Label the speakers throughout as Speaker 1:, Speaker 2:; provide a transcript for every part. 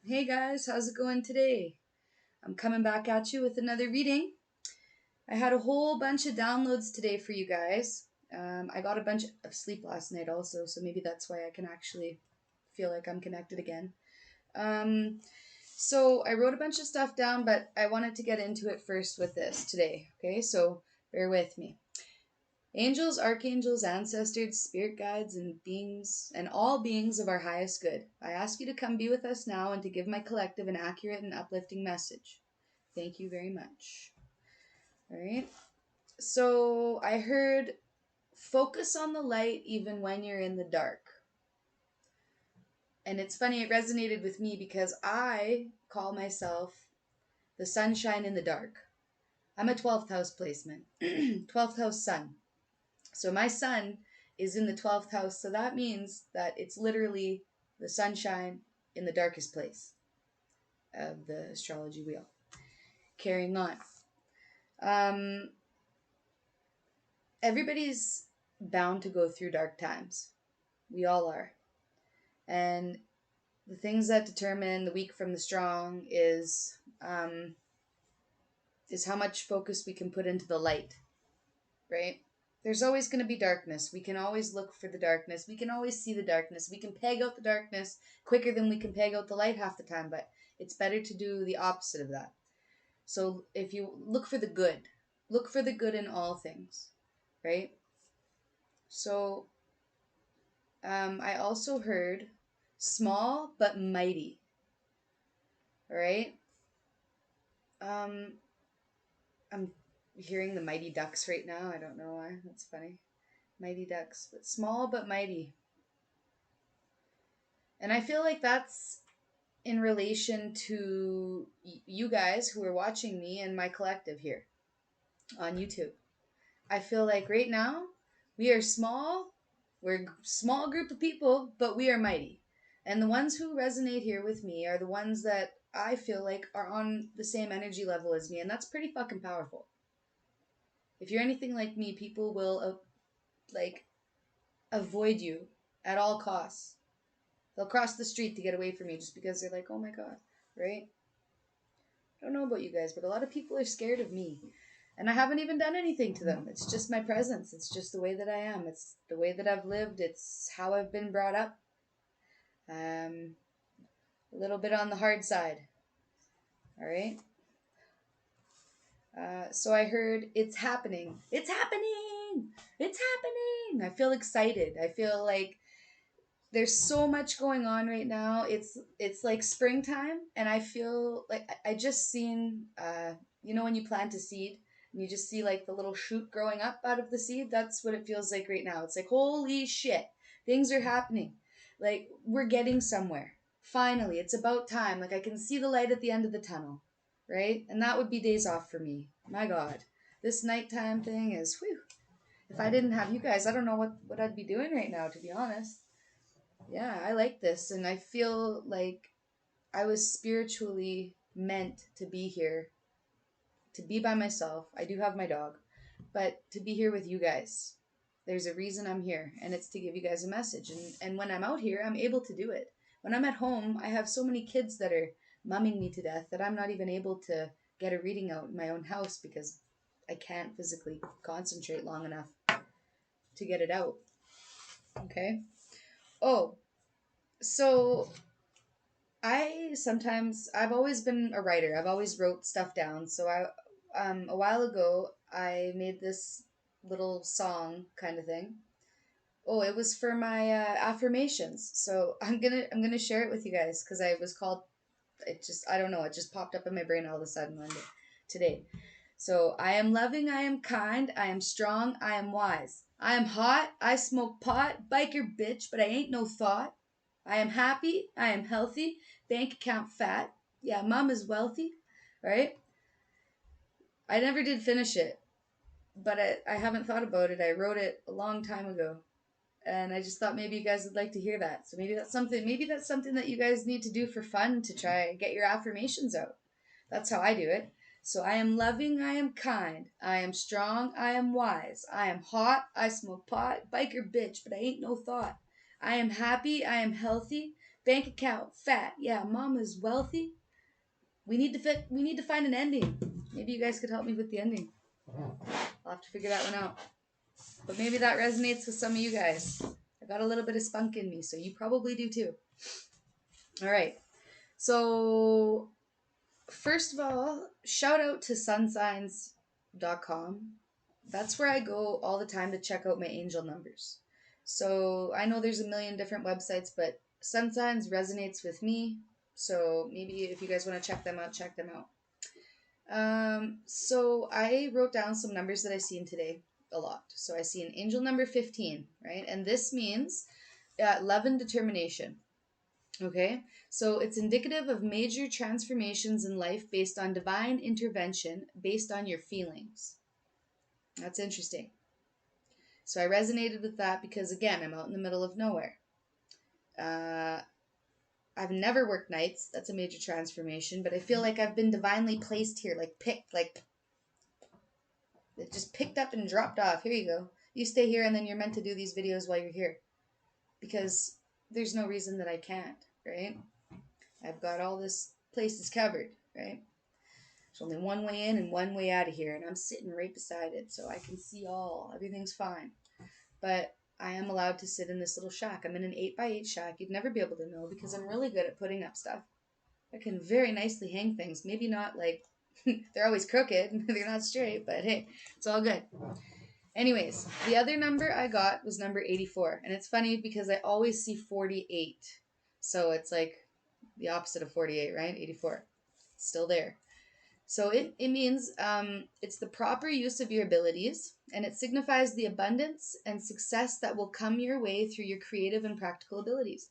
Speaker 1: Hey guys, how's it going today? I'm coming back at you with another reading. I had a whole bunch of downloads today for you guys. I got a bunch of sleep last night also, so maybe that's why I can actually feel like I'm connected again. Um, so I wrote a bunch of stuff down, but I wanted to get into it first with this today. Okay, so bear with me. Angels, archangels, ancestors, spirit guides, and beings, and all beings of our highest good, I ask you to come be with us now and to give my collective an accurate and uplifting message. Thank you very much. All right. So I heard focus on the light even when you're in the dark. And it's funny, it resonated with me because I call myself the sunshine in the dark. I'm a 12th house placement, 12th house sun. So my sun is in the 12th house. So that means that it's literally the sunshine in the darkest place of the astrology wheel. Carrying on. Um, Everybody's bound to go through dark times. We all are. And the things that determine the weak from the strong is how much focus we can put into the light, right? There's always going to be darkness. We can always look for the darkness. We can always see the darkness. We can peg out the darkness quicker than we can peg out the light half the time, but it's better to do the opposite of that. So if you look for the good in all things, right? So I also heard small but mighty, all right? Um, I'm hearing the Mighty Ducks right now. I don't know why. That's funny. Mighty Ducks, but small but mighty. And I feel like that's in relation to you guys who are watching me and my collective here on YouTube. I feel like right now we are small, we're a small group of people, but we are mighty. And the ones who resonate here with me are the ones that I feel like are on the same energy level as me, and that's pretty fucking powerful. If you're anything like me, people will like avoid you at all costs. They'll cross the street to get away from you just because they're like, "Oh my god," right? I don't know about you guys, but a lot of people are scared of me. And I haven't even done anything to them. It's just my presence. It's just the way that I am. It's the way that I've lived. It's how I've been brought up. Um, a little bit on the hard side. All right. So I heard it's happening. It's happening. It's happening. I feel excited. I feel like there's so much going on right now. It's like springtime, and I feel like I just seen when you plant a seed and you just see like the little shoot growing up out of the seed. That's what it feels like right now. It's like holy shit, things are happening. Like we're getting somewhere. Finally, it's about time. Like I can see the light at the end of the tunnel, right? And that would be days off for me. My God, this nighttime thing is whew. If I didn't have you guys, I don't know what I'd be doing right now, to be honest. Yeah, I like this, and I feel like I was spiritually meant to be here, to be by myself. I do have my dog, but to be here with you guys. There's a reason I'm here, and it's to give you guys a message. And when I'm out here, I'm able to do it. When I'm at home, I have so many kids that are mumming me to death that I'm not even able to get a reading out in my own house because I can't physically concentrate long enough to get it out. Okay? Oh, so I've always been a writer. I've always wrote stuff down. So a while ago I made this little song kind of thing. Oh, it was for my affirmations. So I'm gonna share it with you guys because I was called. I don't know. It just popped up in my brain all of a sudden one day today. So I am loving. I am kind. I am strong. I am wise. I am hot. I smoke pot. Biker bitch, but I ain't no thought. I am happy. I am healthy. Bank account fat. Yeah, mom is wealthy, right? I never did finish it, but I haven't thought about it. I wrote it a long time ago, and I just thought maybe you guys would like to hear that. So maybe that's something that you guys need to do for fun to try get your affirmations out. That's how I do it. So I am loving, I am kind, I am strong, I am wise, I am hot, I smoke pot, biker bitch, but I ain't no thought. I am happy, I am healthy, Bank account fat. Yeah, mama's wealthy. We need to find an ending. Maybe you guys could help me with the ending. I'll have to figure that one out. But maybe that resonates with some of you guys. I got a little bit of spunk in me, so you probably do too. All right. So, first of all, shout out to sunsigns.com. That's where I go all the time to check out my angel numbers. So, I know there's a million different websites, but Sun Signs resonates with me. So, maybe if you guys want to check them out, check them out. So I wrote down some numbers that I seen today a lot. So I see an angel number 15, right? And this means love and determination. Okay, so it's indicative of major transformations in life based on divine intervention, based on your feelings. That's interesting. So I resonated with that because, again, I'm out in the middle of nowhere. Uh, I've never worked nights. That's a major transformation, but I feel like I've been divinely placed here, like picked, like it just picked up and dropped off. Here you go. You stay here, and then you're meant to do these videos while you're here. Because there's no reason that I can't, right? I've got all this places covered, right? There's only one way in and one way out of here, and I'm sitting right beside it, so I can see all. Everything's fine. But I am allowed to sit in this little shack. I'm in an 8x8 shack. You'd never be able to know because I'm really good at putting up stuff. I can very nicely hang things. Maybe not like they're always crooked. They're not straight, but hey, it's all good. Anyways, the other number I got was number 84. And it's funny because I always see 48. So it's like the opposite of 48, right? 84. It's still there. So it means it's the proper use of your abilities, and it signifies the abundance and success that will come your way through your creative and practical abilities.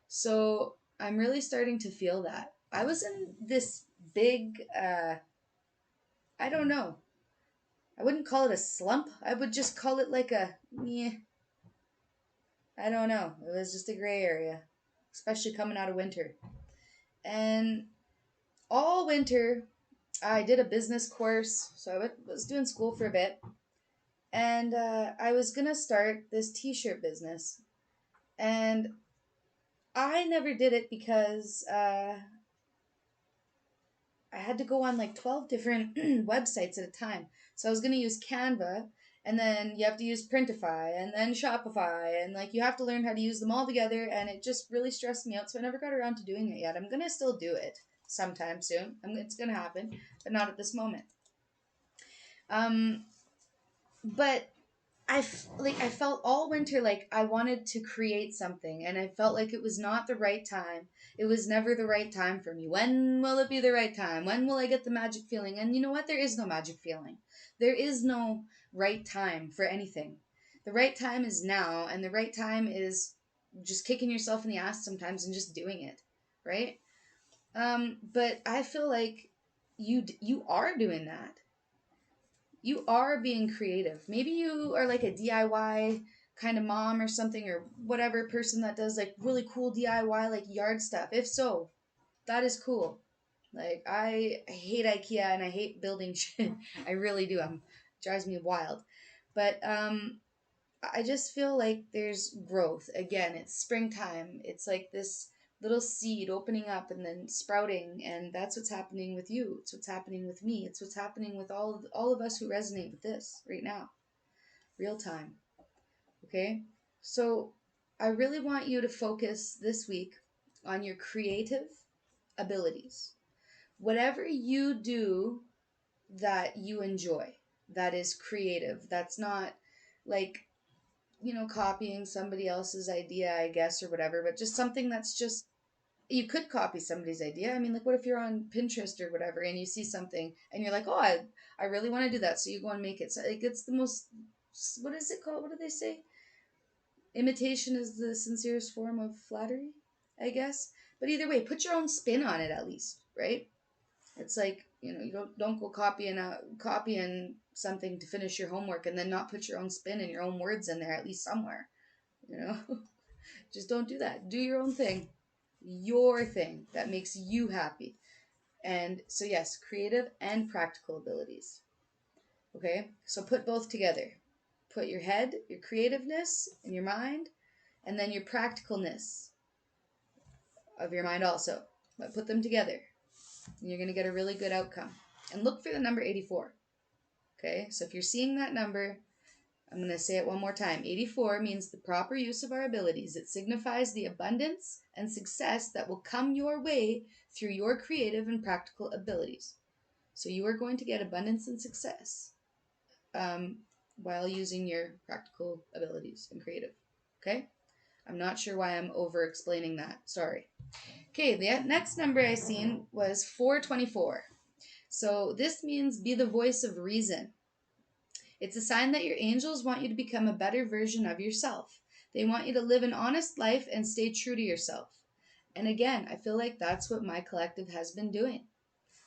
Speaker 1: So I'm really starting to feel that. I was in this big, I don't know. I wouldn't call it a slump. I would just call it like a, yeah, I don't know. It was just a gray area, especially coming out of winter. And all winter, I did a business course. So I was doing school for a bit. And I was going to start this t-shirt business. And I never did it because I had to go on like 12 different websites at a time. So I was going to use Canva, and then you have to use Printify, and then Shopify, and like you have to learn how to use them all together, and it just really stressed me out. So I never got around to doing it yet. I'm going to still do it sometime soon. It's going to happen, but not at this moment. But I felt all winter like I wanted to create something, and I felt like it was not the right time. It was never the right time for me. When will it be the right time? When will I get the magic feeling? And you know what? There is no magic feeling. There is no right time for anything. The right time is now, and the right time is just kicking yourself in the ass sometimes and just doing it, right? But I feel like you are doing that. You are being creative. Maybe you are like a DIY kind of mom or something, or whatever person that does like really cool DIY like yard stuff. If so, that is cool. Like I hate IKEA and I hate building shit. I really do. It drives me wild. But I just feel like there's growth. Again, it's springtime. It's like this little seed opening up and then sprouting, and that's what's happening with you. It's what's happening with me. It's what's happening with all of us who resonate with this right now. Real time. Okay? So, I really want you to focus this week on your creative abilities. Whatever you do that you enjoy, that is creative. That's not like copying somebody else's idea, I guess, or whatever, but just something that's just, you could copy somebody's idea. I mean, like, what if you're on Pinterest or whatever and you see something and you're like, oh, I really want to do that. So you go and make it. So, like, it's the most, what is it called? What do they say? Imitation is the sincerest form of flattery, I guess. But either way, put your own spin on it at least, right? It's like, you don't go copying something to finish your homework and then not put your own spin and your own words in there at least somewhere. You know, just don't do that. Do your own thing, your thing that makes you happy. And so yes, creative and practical abilities. Okay, so put both together. Put your head, your creativeness, and your mind, and then your practicalness. of your mind also. But put them together, and you're going to get a really good outcome. And look for the number 84. Okay, so if you're seeing that number, I'm going to say it one more time. 84 means the proper use of our abilities. It signifies the abundance and success that will come your way through your creative and practical abilities. So you are going to get abundance and success while using your practical abilities and creative. Okay? I'm not sure why I'm over explaining that. Sorry. Okay, the next number I seen was 424. So this means be the voice of reason. It's a sign that your angels want you to become a better version of yourself. They want you to live an honest life and stay true to yourself. And again, I feel like that's what my collective has been doing.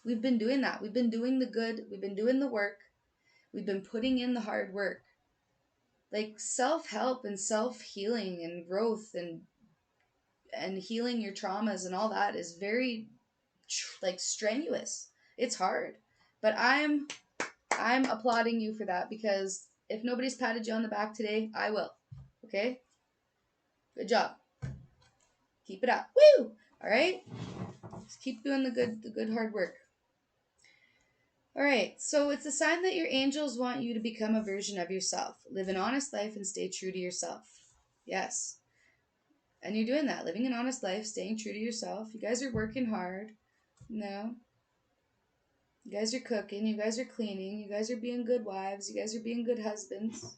Speaker 1: We've been doing that. We've been doing the good. We've been doing the work. We've been putting in the hard work. Like self-help and self-healing and growth and healing your traumas and all that is very like strenuous. It's hard. But I'm applauding you for that, because if nobody's patted you on the back today, I will. Okay? Good job. Keep it up. Woo! All right? Just keep doing the good hard work. All right. So it's a sign that your angels want you to become a version of yourself. Live an honest life and stay true to yourself. Yes. And you're doing that. Living an honest life, staying true to yourself. You guys are working hard. No. You guys are cooking. You guys are cleaning. You guys are being good wives. You guys are being good husbands.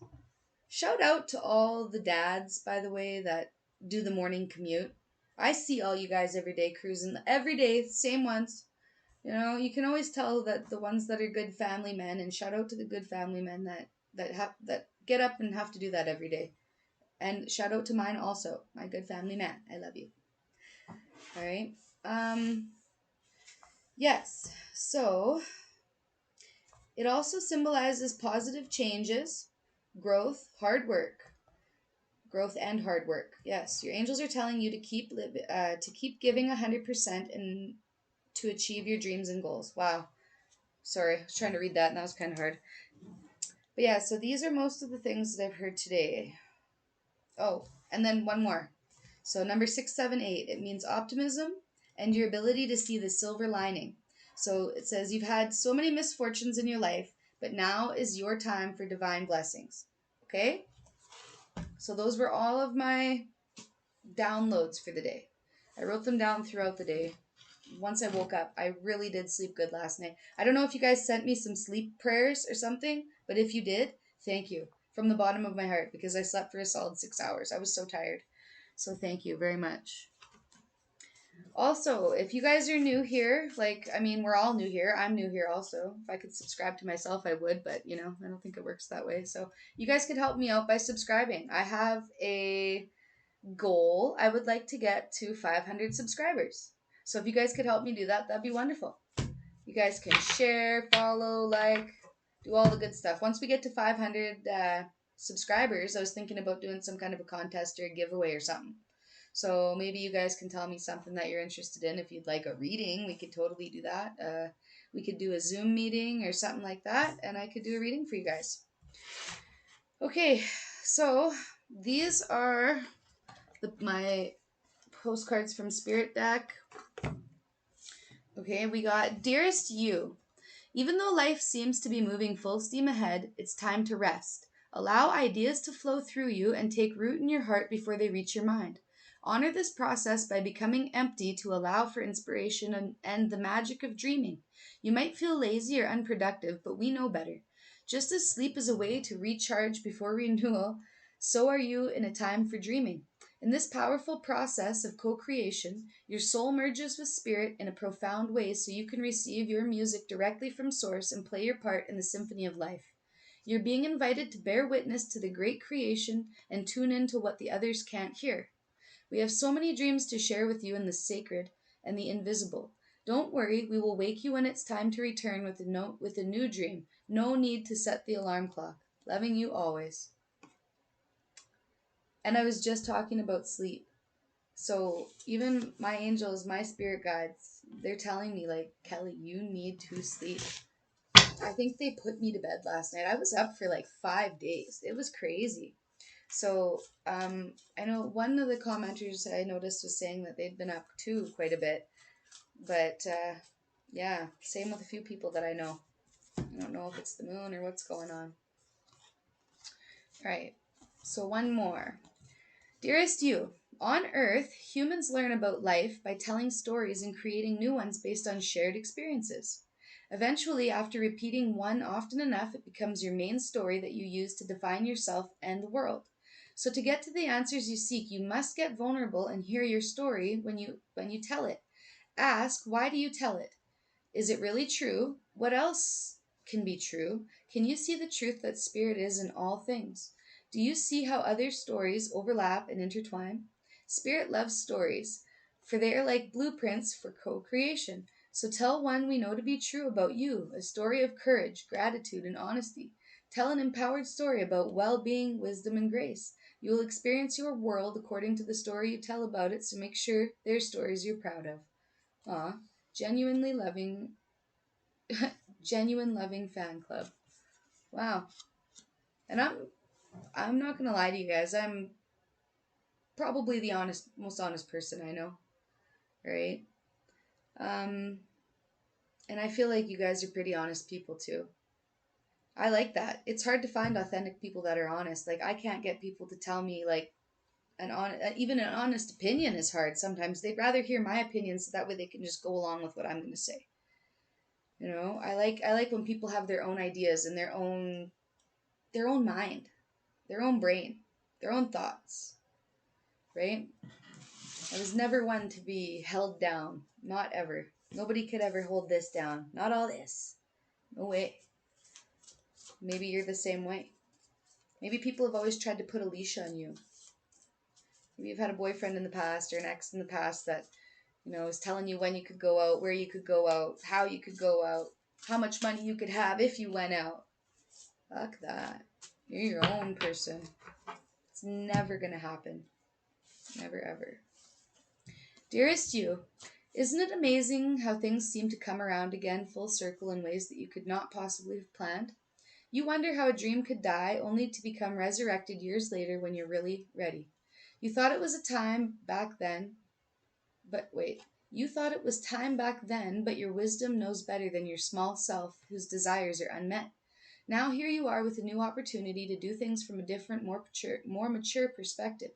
Speaker 1: Shout out to all the dads, by the way, that do the morning commute. I see all you guys every day cruising. Every day, same ones. You know, you can always tell that the ones that are good family men, and shout out to the good family men that get up and have to do that every day. And shout out to mine also, my good family man. I love you. All right. Yes. So it also symbolizes positive changes, growth, hard work. Growth and hard work. Yes, your angels are telling you to keep giving 100% and to achieve your dreams and goals. Wow. Sorry, I was trying to read that and that was kind of hard. But yeah, so these are most of the things that I've heard today. Oh, and then one more. So number 678, it means optimism and your ability to see the silver lining. So it says you've had so many misfortunes in your life, but now is your time for divine blessings. Okay? So those were all of my downloads for the day. I wrote them down throughout the day. Once I woke up, I really did sleep good last night. I don't know if you guys sent me some sleep prayers or something, but if you did, thank you from the bottom of my heart, because I slept for a solid 6 hours. I was so tired. So thank you very much. Also, if you guys are new here, we're all new here. I'm new here also. If I could subscribe to myself, I would, but, I don't think it works that way. So you guys could help me out by subscribing. I have a goal. I would like to get to 500 subscribers. So if you guys could help me do that, that'd be wonderful. You guys can share, follow, do all the good stuff. Once we get to 500 subscribers, I was thinking about doing some kind of a contest or a giveaway or something. So maybe you guys can tell me something that you're interested in. If you'd like a reading, we could totally do that. We could do a Zoom meeting or something like that, and I could do a reading for you guys. Okay, so these are my postcards from Spirit deck. Okay, we got Dearest You. Even though life seems to be moving full steam ahead, it's time to rest. Allow ideas to flow through you and take root in your heart before they reach your mind. Honor this process by becoming empty to allow for inspiration and the magic of dreaming. You might feel lazy or unproductive, but we know better. Just as sleep is a way to recharge before renewal, so are you in a time for dreaming. In this powerful process of co-creation, your soul merges with spirit in a profound way so you can receive your music directly from source and play your part in the symphony of life. You're being invited to bear witness to the great creation and tune into what the others can't hear. We have so many dreams to share with you in the sacred and the invisible. Don't worry, we will wake you when it's time to return with a new dream. No need to set the alarm clock. Loving you always. And I was just talking about sleep. So even my angels, my spirit guides, they're telling me, Kelly, you need to sleep. I think they put me to bed last night. I was up for 5 days. It was crazy. So I know one of the commenters I noticed was saying that they'd been up too quite a bit. But yeah, same with a few people that I know. I don't know if it's the moon or what's going on. All right, so one more. Dearest you, on Earth, humans learn about life by telling stories and creating new ones based on shared experiences. Eventually, after repeating one often enough, it becomes your main story that you use to define yourself and the world. So to get to the answers you seek, you must get vulnerable and hear your story when you tell it. Ask, why do you tell it? Is it really true? What else can be true? Can you see the truth that spirit is in all things? Do you see how other stories overlap and intertwine? Spirit loves stories, for they are like blueprints for co creation. So tell one we know to be true about you, a story of courage, gratitude, and honesty. Tell an empowered story about well being, wisdom, and grace. You will experience your world according to the story you tell about it, so make sure they're stories you're proud of. Aw, genuinely loving, genuine loving fan club. Wow. And I'm not gonna lie to you guys. I'm probably the most honest person I know, right? Um, and I feel like you guys are pretty honest people too. I like that. It's hard to find authentic people that are honest. Like I can't get people to tell me like even an honest opinion is hard. Sometimes they'd rather hear my opinion so that way they can just go along with what I'm going to say. You know, I like when people have their own ideas and their own mind, their own brain, their own thoughts, right? I was never one to be held down. Not ever. Nobody could ever hold this down. Not all this. No way. Maybe you're the same way. Maybe people have always tried to put a leash on you. Maybe you've had a boyfriend in the past or an ex in the past that, is telling you when you could go out, where you could go out, how you could go out, how much money you could have if you went out. Fuck that. You're your own person. It's never gonna happen. Never ever. Dearest you, isn't it amazing how things seem to come around again full circle in ways that you could not possibly have planned? You wonder how a dream could die only to become resurrected years later when you're really ready. You thought it was a time back then, but wait. You thought it was time back then, but your wisdom knows better than your small self whose desires are unmet. Now here you are with a new opportunity to do things from a different, more mature perspective.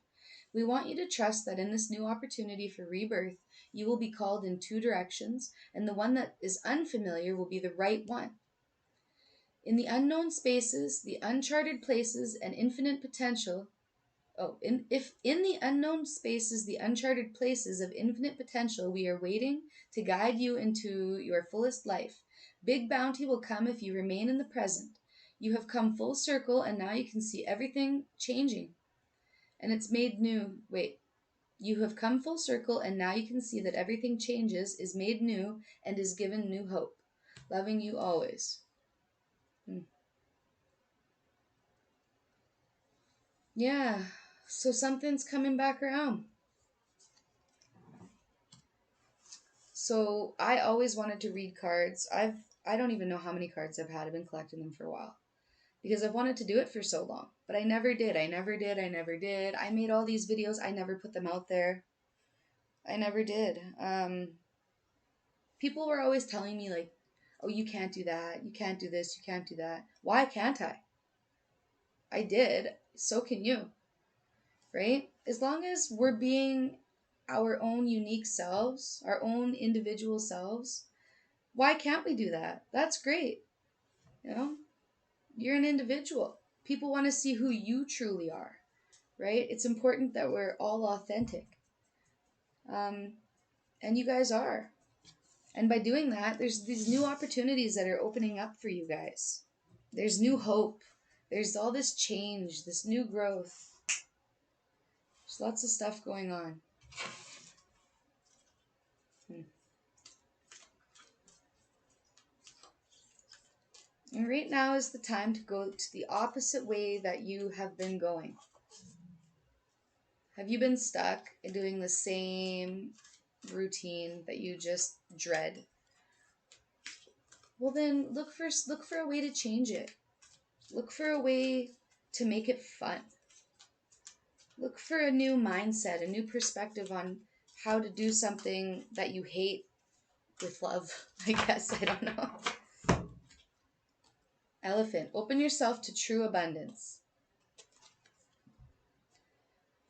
Speaker 1: We want you to trust that in this new opportunity for rebirth, you will be called in two directions, and the one that is unfamiliar will be the right one. In the unknown spaces, the uncharted places, and infinite potential. If in the unknown spaces, the uncharted places of infinite potential, we are waiting to guide you into your fullest life. Big bounty will come if you remain in the present. You have come full circle, and now you can see everything changing. And it's made new. Wait. You have come full circle, and now you can see that everything changes, is made new, and is given new hope. Loving you always. Yeah, so something's coming back around. So I always wanted to read cards. I don't even know how many cards I've had. I've been collecting them for a while because I've wanted to do it for so long, but I never did. I never did. I never did. I made all these videos. I never put them out there. I never did. People were always telling me like, "Oh, you can't do that. You can't do this. You can't do that." Why can't I? I did. So can you, right? As long as we're being our own unique selves, our own individual selves, why can't we do that? That's great. You know, you're an individual. People want to see who you truly are, right? It's important that we're all authentic. Um, and you guys are. And by doing that, there's these new opportunities that are opening up for you guys. There's new hope. There's all this change, this new growth. There's lots of stuff going on. And right now is the time to go to the opposite way that you have been going. Have you been stuck in doing the same routine that you just dread? Well, then look for a way to change it. Look for a way to make it fun. Look for a new mindset, a new perspective on how to do something that you hate with love. I guess, I don't know. Elephant, open yourself to true abundance.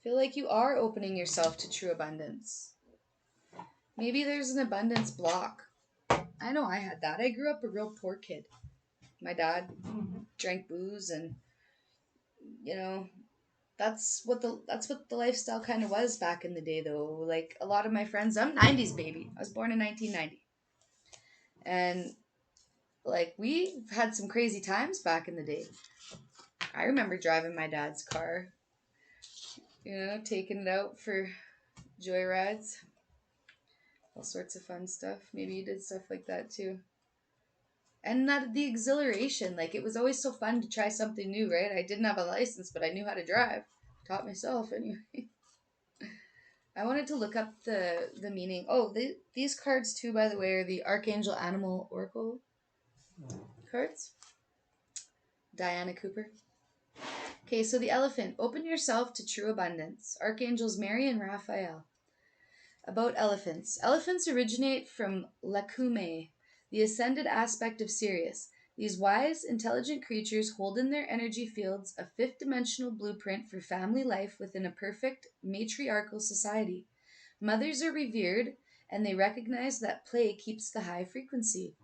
Speaker 1: Feel like you are opening yourself to true abundance. Maybe there's an abundance block. I know I had that. I grew up a real poor kid. My dad drank booze, and you know, that's what the lifestyle kind of was back in the day, though. Like a lot of my friends, I'm 90s baby. I was born in 1990. And like we had some crazy times back in the day. I remember driving my dad's car, taking it out for joyrides, all sorts of fun stuff. Maybe you did stuff like that too. And that the exhilaration, like it was always so fun to try something new, right? I didn't have a license, but I knew how to drive. Taught myself anyway. I wanted to look up the meaning. Oh, these cards too, by the way, are the Archangel Animal Oracle cards. Diana Cooper. Okay, so the elephant. Open yourself to true abundance. Archangels Mary and Raphael. About elephants. Elephants originate from Lakume, the ascended aspect of Sirius. These wise, intelligent creatures hold in their energy fields a fifth dimensional blueprint for family life within a perfect matriarchal society. Mothers are revered, and they recognize that play keeps the high frequency.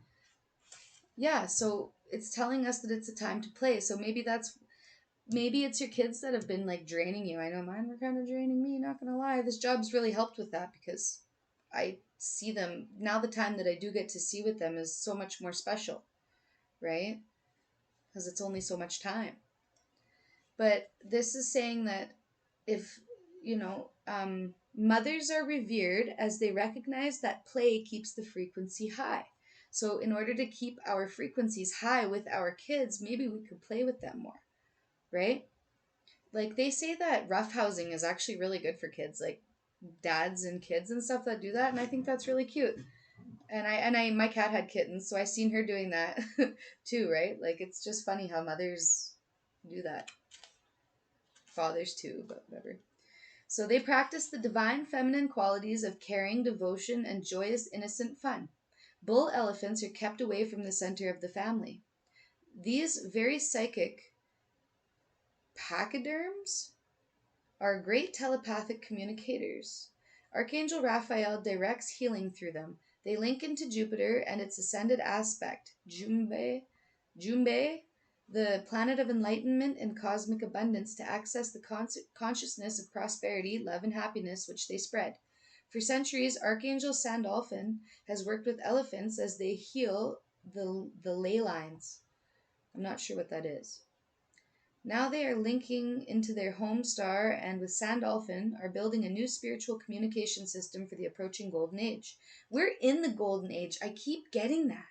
Speaker 1: Yeah, so it's telling us that it's a time to play. So maybe it's your kids that have been like draining you. I know mine were kind of draining me, not gonna lie. This job's really helped with that because I see them now. The time that I do get to see with them is so much more special, right? Because it's only so much time. But this is saying that if, mothers are revered as they recognize that play keeps the frequency high. So, in order to keep our frequencies high with our kids, maybe we could play with them more, right? Like they say that roughhousing is actually really good for kids, like dads and kids and stuff that do that, and I think that's really cute. And I my cat had kittens, so I seen her doing that too, right? Like it's just funny how mothers do that. Fathers too, but whatever. So they practice the divine feminine qualities of caring, devotion, and joyous, innocent fun. Bull elephants are kept away from the center of the family. These very psychic pachyderms are great telepathic communicators. Archangel Raphael directs healing through them. They link into Jupiter and its ascended aspect, Jumbe, the planet of enlightenment and cosmic abundance, to access the consciousness of prosperity, love, and happiness which they spread. For centuries, Archangel Sandalphon has worked with elephants as they heal the ley lines. I'm not sure what that is. Now they are linking into their home star and with Sandalphon are building a new spiritual communication system for the approaching golden age. We're in the golden age. I keep getting that.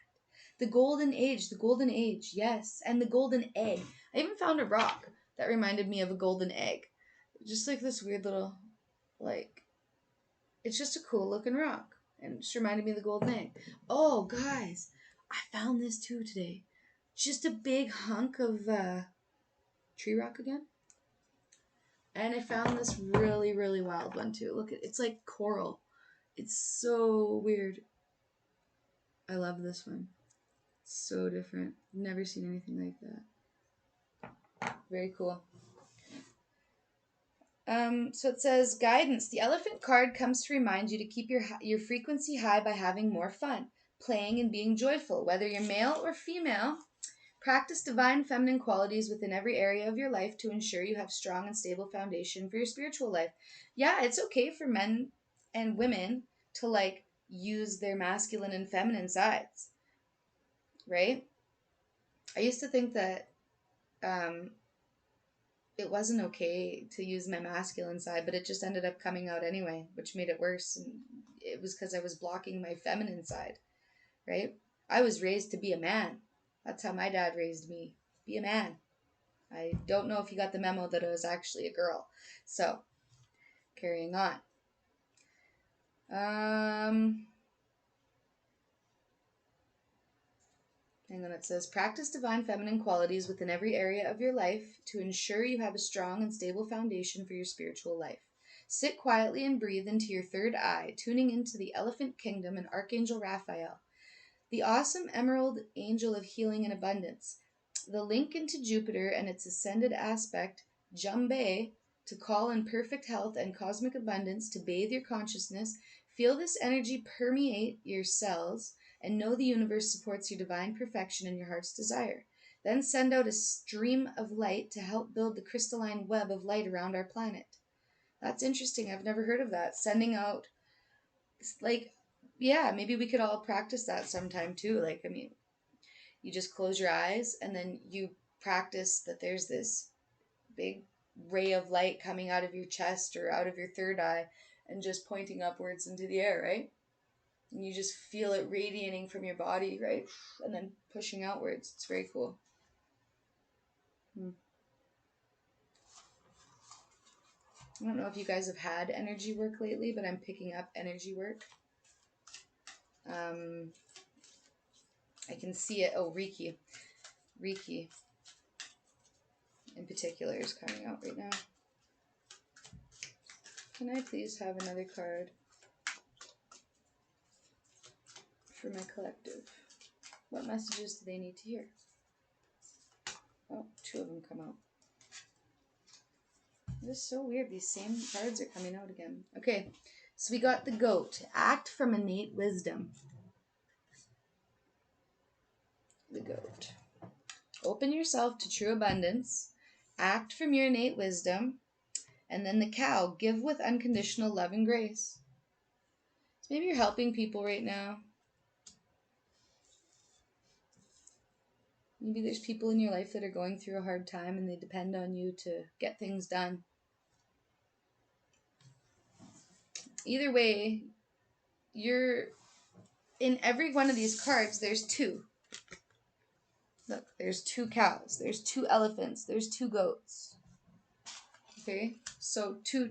Speaker 1: The golden age, yes. And the golden egg. I even found a rock that reminded me of a golden egg. Just like this weird little, like, it's just a cool looking rock. And it just reminded me of the golden egg. Oh, guys, I found this too today. Just a big hunk of tree rock again. And I found this really, really wild one too. Look, it's like coral. It's so weird. I love this one. It's so different. Never seen anything like that. Very cool. So it says guidance. The elephant card comes to remind you to keep your frequency high by having more fun, playing and being joyful. Whether you're male or female, practice divine feminine qualities within every area of your life to ensure you have strong and stable foundation for your spiritual life. Yeah, it's okay for men and women to like use their masculine and feminine sides, right? I used to think that um, it wasn't okay to use my masculine side, but it just ended up coming out anyway, which made it worse. And it was because I was blocking my feminine side, right? I was raised to be a man. That's how my dad raised me. Be a man. I don't know if you got the memo that I was actually a girl. So, carrying on. Um, And then it says, practice divine feminine qualities within every area of your life to ensure you have a strong and stable foundation for your spiritual life. Sit quietly and breathe into your third eye, tuning into the elephant kingdom and Archangel Raphael, the awesome emerald angel of healing and abundance. The link into Jupiter and its ascended aspect, Jumbe, to call in perfect health and cosmic abundance to bathe your consciousness. Feel this energy permeate your cells and know the universe supports your divine perfection and your heart's desire. Then send out a stream of light to help build the crystalline web of light around our planet. That's interesting. I've never heard of that. Sending out, like, yeah, maybe we could all practice that sometime too. Like, I mean, you just close your eyes and then you practice that there's this big ray of light coming out of your chest or out of your third eye and just pointing upwards into the air, right? And you just feel it radiating from your body, right? And then pushing outwards. It's very cool. I don't know if you guys have had energy work lately, but I'm picking up energy work. I can see it. Oh, Reiki. Reiki in particular is coming out right now. Can I please have another card for my collective? What messages do they need to hear? Oh, two of them come out. This is so weird. These same cards are coming out again. Okay, so we got the goat. Act from innate wisdom. The goat. Open yourself to true abundance. Act from your innate wisdom. And then the cow. Give with unconditional love and grace. So maybe you're helping people right now. Maybe there's people in your life that are going through a hard time and they depend on you to get things done. Either way, you're in every one of these cards, there's two. Look, there's two cows, there's two elephants, there's two goats. Okay, so two.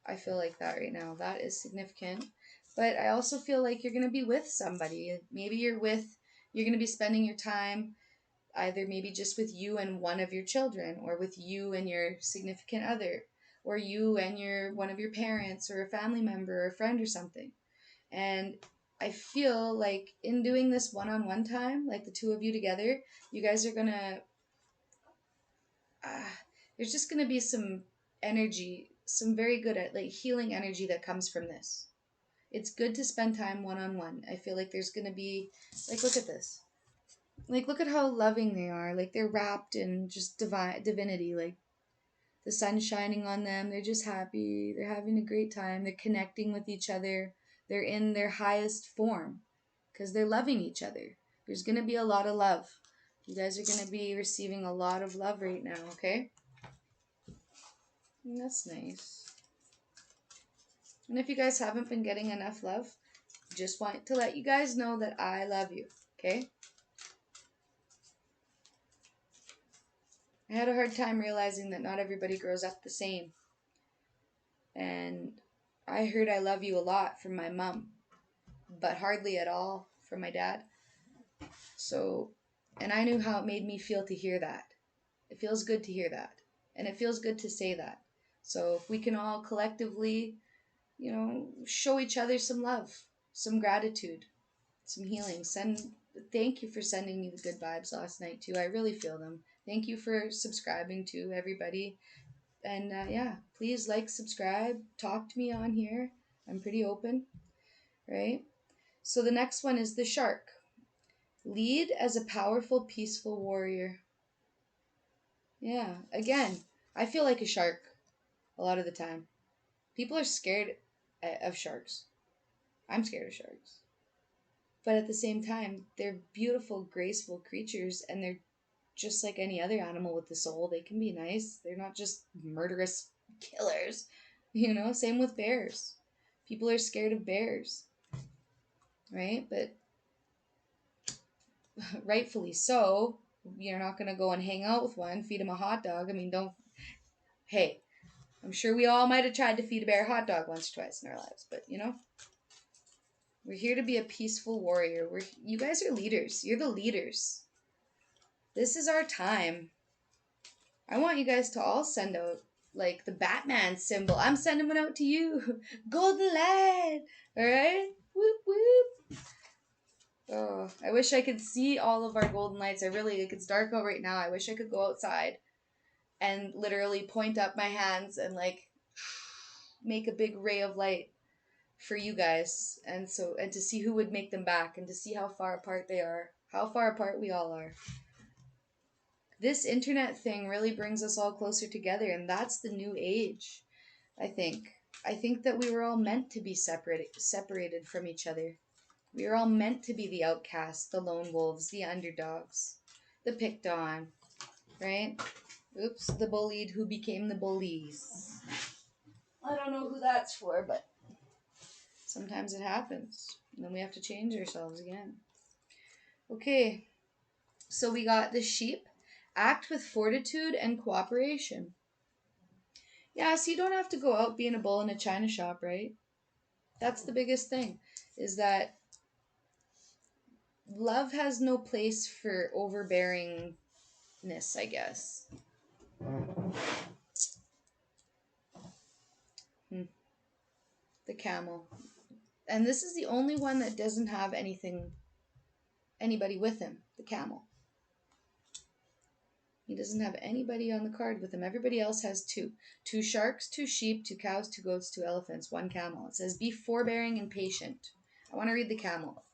Speaker 1: I feel like that right now. That is significant. But I also feel like you're going to be with somebody. Maybe you're going to be spending your time either maybe just with you and one of your children, or with you and your significant other, or you and one of your parents, or a family member, or a friend, or something. And I feel like in doing this one-on-one time, like the two of you together, you guys are gonna there's just gonna be some energy, some very good at like healing energy that comes from this. It's good to spend time one-on-one. I feel like there's gonna be, like, look at this. Like, look at how loving they are. Like, they're wrapped in just divinity. Like, the sun's shining on them. They're just happy. They're having a great time. They're connecting with each other. They're in their highest form because they're loving each other. There's going to be a lot of love. You guys are going to be receiving a lot of love right now, okay? And that's nice. And if you guys haven't been getting enough love, just want to let you guys know that I love you, okay? I had a hard time realizing that not everybody grows up the same. And I heard I love you a lot from my mom, but hardly at all from my dad. So, and I knew how it made me feel to hear that. It feels good to hear that. And it feels good to say that. So if we can all collectively, show each other some love, some gratitude, some healing. Thank you for sending me the good vibes last night too. I really feel them. Thank you for subscribing to everybody. And please like, subscribe, talk to me on here. I'm pretty open, right? So the next one is the shark. Lead as a powerful, peaceful warrior. Yeah, again, I feel like a shark a lot of the time. People are scared of sharks. I'm scared of sharks. But at the same time, they're beautiful, graceful creatures, and they're just like any other animal with a soul. They can be nice. They're not just murderous killers. Same with bears. People are scared of bears, right? But rightfully so. You're not going to go and hang out with one, feed him a hot dog. I mean, hey, I'm sure we all might have tried to feed a bear a hot dog once or twice in our lives, but We're here to be a peaceful warrior. You guys are leaders. You're the leaders. This is our time. I want you guys to all send out like the Batman symbol. I'm sending one out to you. Golden light. All right? Whoop whoop. Oh, I wish I could see all of our golden lights. Like, it's dark out right now. I wish I could go outside and literally point up my hands and like make a big ray of light for you guys, and to see who would make them back, and to see how far apart they are, how far apart we all are. This internet thing really brings us all closer together, and that's the new age. I think that we were all meant to be separated from each other. We were all meant to be the outcasts, the lone wolves, the underdogs, the picked on, right? Oops, the bullied who became the bullies. I don't know who that's for, but sometimes it happens. And then we have to change ourselves again. Okay, so we got the sheep. Act with fortitude and cooperation. Yeah, so you don't have to go out being a bull in a china shop, right? That's the biggest thing, is that love has no place for overbearingness, I guess. The camel. And this is the only one that doesn't have anybody with him, the camel. He doesn't have anybody on the card with him. Everybody else has two. Two sharks, two sheep, two cows, two goats, two elephants, one camel. It says, be forbearing and patient. I want to read the camel.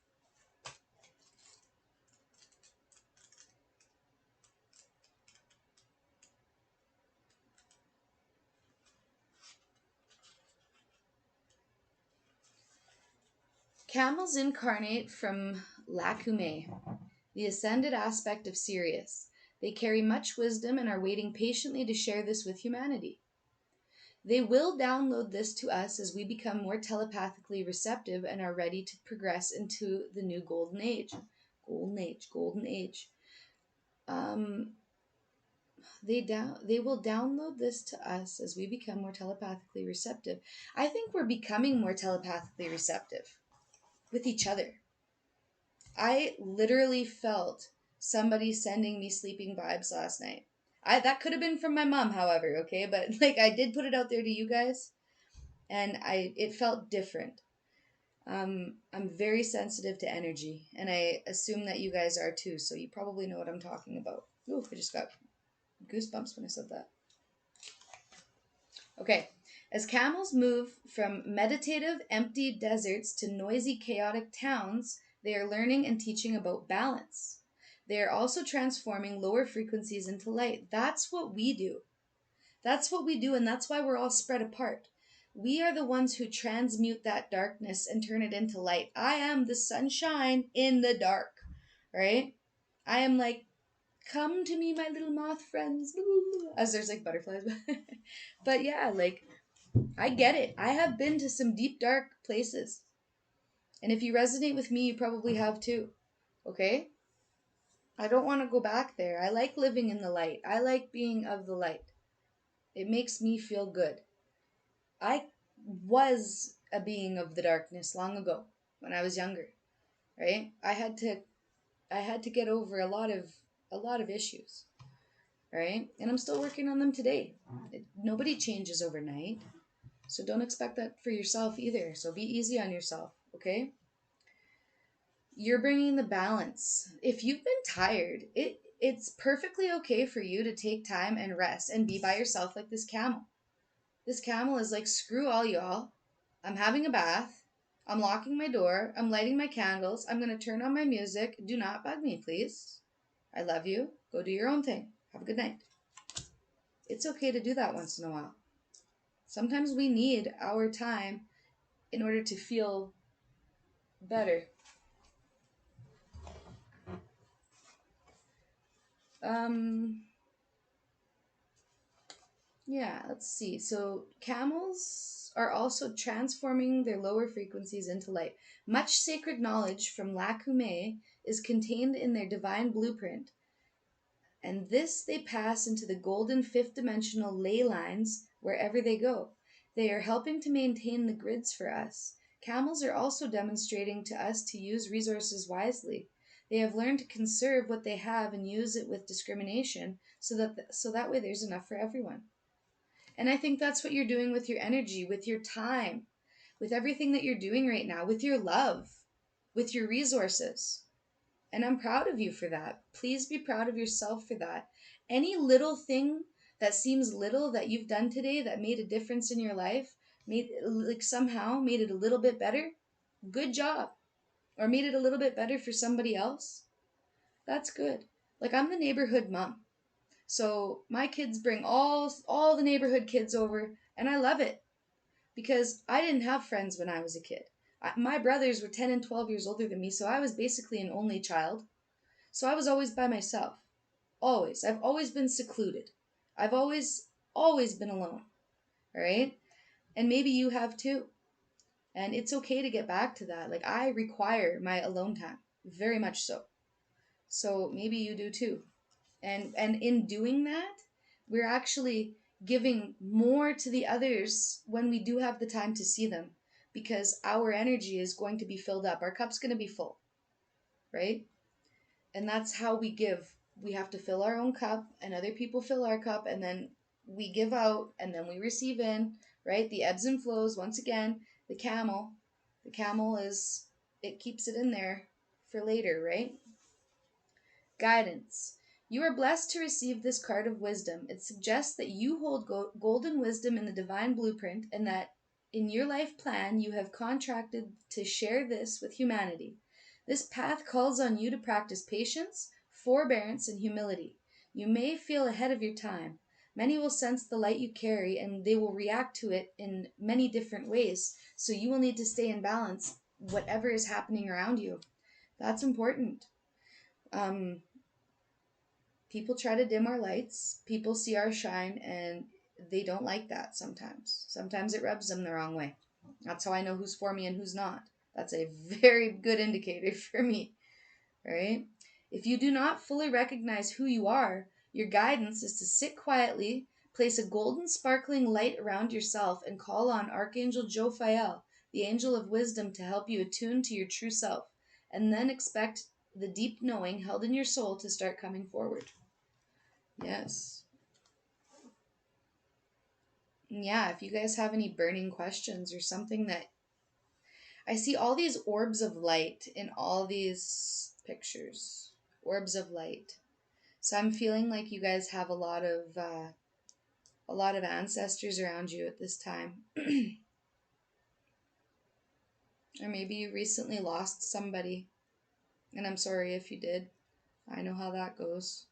Speaker 1: Camels incarnate from Lacume, the ascended aspect of Sirius. They carry much wisdom and are waiting patiently to share this with humanity. They will download this to us as we become more telepathically receptive and are ready to progress into the new golden age. Golden age. They will download this to us as we become more telepathically receptive. I think we're becoming more telepathically receptive with each other. I literally felt somebody sending me sleeping vibes last night. That could have been from my mom, however, okay? But like, I did put it out there to you guys, and it felt different. I'm very sensitive to energy, and I assume that you guys are too, so you probably know what I'm talking about. Ooh, I just got goosebumps when I said that. Okay. As camels move from meditative, empty deserts to noisy, chaotic towns, they are learning and teaching about balance. They are also transforming lower frequencies into light. That's what we do. That's what we do, and that's why we're all spread apart. We are the ones who transmute that darkness and turn it into light. I am the sunshine in the dark, right? I am like, come to me, my little moth friends, as there's like butterflies. But yeah, like, I get it. I have been to some deep, dark places. And if you resonate with me, you probably have too. Okay? I don't want to go back there. I like living in the light. I like being of the light. It makes me feel good. I was a being of the darkness long ago when I was younger, right? I had to get over a lot of issues, right? And I'm still working on them today. Nobody changes overnight. So don't expect that for yourself either. So be easy on yourself, okay? You're bringing the balance. If you've been tired, it's perfectly okay for you to take time and rest and be by yourself like this camel. This camel is like, screw all y'all. I'm having a bath. I'm locking my door. I'm lighting my candles. I'm going to turn on my music. Do not bug me, please. I love you. Go do your own thing. Have a good night. It's okay to do that once in a while. Sometimes we need our time in order to feel better. Um, yeah, let's see. So camels are also transforming their lower frequencies into light. Much sacred knowledge from Lacume is contained in their divine blueprint, and this they pass into the golden fifth dimensional ley lines wherever they go. They are helping to maintain the grids for us. Camels are also demonstrating to us to use resources wisely. They have learned to conserve what they have and use it with discrimination so that way there's enough for everyone. And I think that's what you're doing with your energy, with your time, with everything that you're doing right now, with your love, with your resources. And I'm proud of you for that. Please be proud of yourself for that. Any little thing that seems little that you've done today that made a difference in your life, somehow made it a little bit better, good job. Or made it a little bit better for somebody else, that's good. Like, I'm the neighborhood mom. So my kids bring all the neighborhood kids over, and I love it because I didn't have friends when I was a kid. My brothers were 10 and 12 years older than me, so I was basically an only child. So I was always by myself. Always. I've always been secluded. I've always been alone. All right? And maybe you have too. And it's okay to get back to that. Like, I require my alone time, very much so. So maybe you do too. And in doing that, we're actually giving more to the others when we do have the time to see them, because our energy is going to be filled up. Our cup's going to be full, right? And that's how we give. We have to fill our own cup, and other people fill our cup, and then we give out, and then we receive in, right? The ebbs and flows. Once again, the camel is, it keeps it in there for later, right? Guidance. You are blessed to receive this card of wisdom. It suggests that you hold golden wisdom in the divine blueprint, and that in your life plan you have contracted to share this with humanity. This path calls on you to practice patience, forbearance, and humility. You may feel ahead of your time. Many will sense the light you carry, and they will react to it in many different ways. So you will need to stay in balance, whatever is happening around you. That's important. People try to dim our lights. People see our shine, and they don't like that sometimes. Sometimes it rubs them the wrong way. That's how I know who's for me and who's not. That's a very good indicator for me, right? If you do not fully recognize who you are, your guidance is to sit quietly, place a golden sparkling light around yourself, and call on Archangel Jophiel, the angel of wisdom, to help you attune to your true self, and then expect the deep knowing held in your soul to start coming forward. Yes. Yeah, if you guys have any burning questions or something that I see all these orbs of light in all these pictures. Orbs of light. So I'm feeling like you guys have a lot of ancestors around you at this time. Or maybe you recently lost somebody, and I'm sorry if you did. I know how that goes.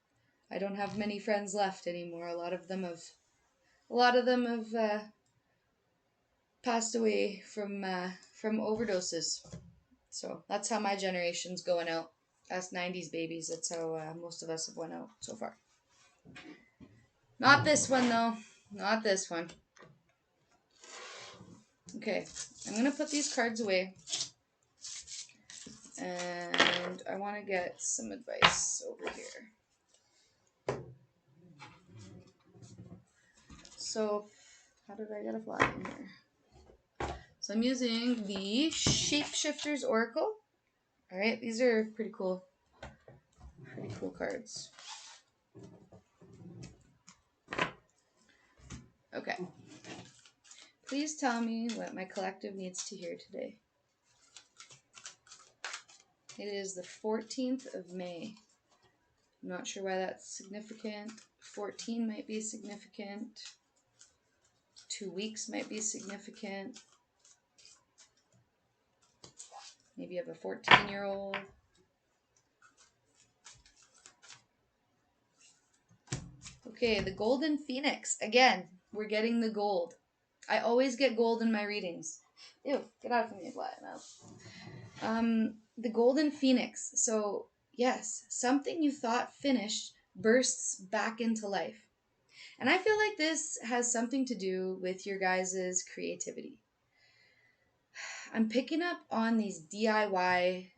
Speaker 1: I don't have many friends left anymore. A lot of them have passed away from overdoses. So that's how my generation's going out. Us 90s babies, that's how most of us have went out so far. Not this one, though. Not this one. Okay, I'm going to put these cards away. And I want to get some advice over here. So, how did I get a fly in here? So I'm using the Shapeshifters Oracle. Alright, these are pretty cool. Pretty cool cards. Okay. Please tell me what my collective needs to hear today. It is the 14th of May. I'm not sure why that's significant. 14 might be significant. 2 weeks might be significant. Maybe you have a 14-year-old. Okay, the Golden Phoenix. Again, we're getting the gold. I always get gold in my readings. Ew, get out of me, fly now. The Golden Phoenix. So, yes, something you thought finished bursts back into life. And I feel like this has something to do with your guys' creativity. I'm picking up on these DIY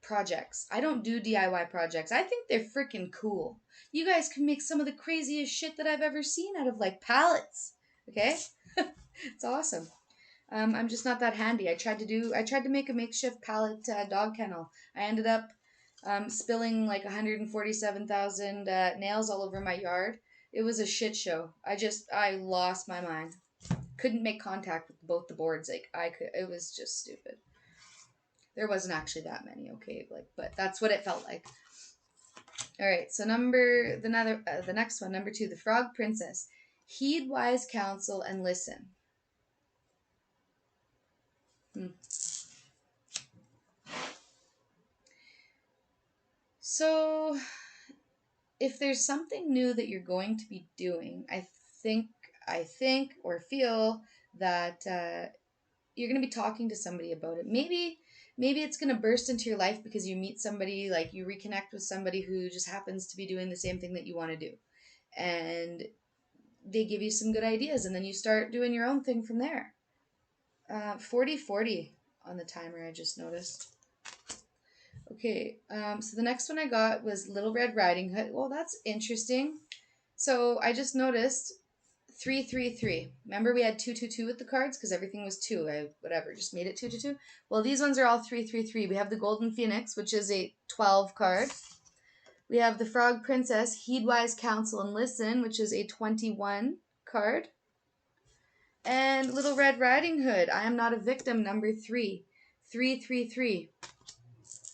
Speaker 1: projects. I don't do DIY projects. I think they're freaking cool. You guys can make some of the craziest shit that I've ever seen out of like pallets. Okay? It's awesome. I'm just not that handy. I tried to make a makeshift pallet dog kennel. I ended up spilling like 147,000 nails all over my yard. It was a shit show. I lost my mind. Couldn't make contact with both the boards. Like I could, it was just stupid. There wasn't actually that many, okay, like, but that's what it felt like. All right, so the next one, number 2, the Frog Princess. Heed wise counsel and listen. Hmm. So, if there's something new that you're going to be doing, think, I think, or feel that you're going to be talking to somebody about it. Maybe it's going to burst into your life because you meet somebody, like you reconnect with somebody who just happens to be doing the same thing that you want to do, and they give you some good ideas, and then you start doing your own thing from there. 40/40 on the timer, I just noticed. Okay, so the next one I got was Little Red Riding Hood. Well, that's interesting. So I just noticed 333. Remember we had 222 with the cards because everything was two. I whatever just made it 222. Well, these ones are all 333. We have the Golden Phoenix, which is a 12 card. We have the Frog Princess, Heed Wise Counsel and Listen, which is a 21 card. And Little Red Riding Hood, I am not a victim, number 3. 333.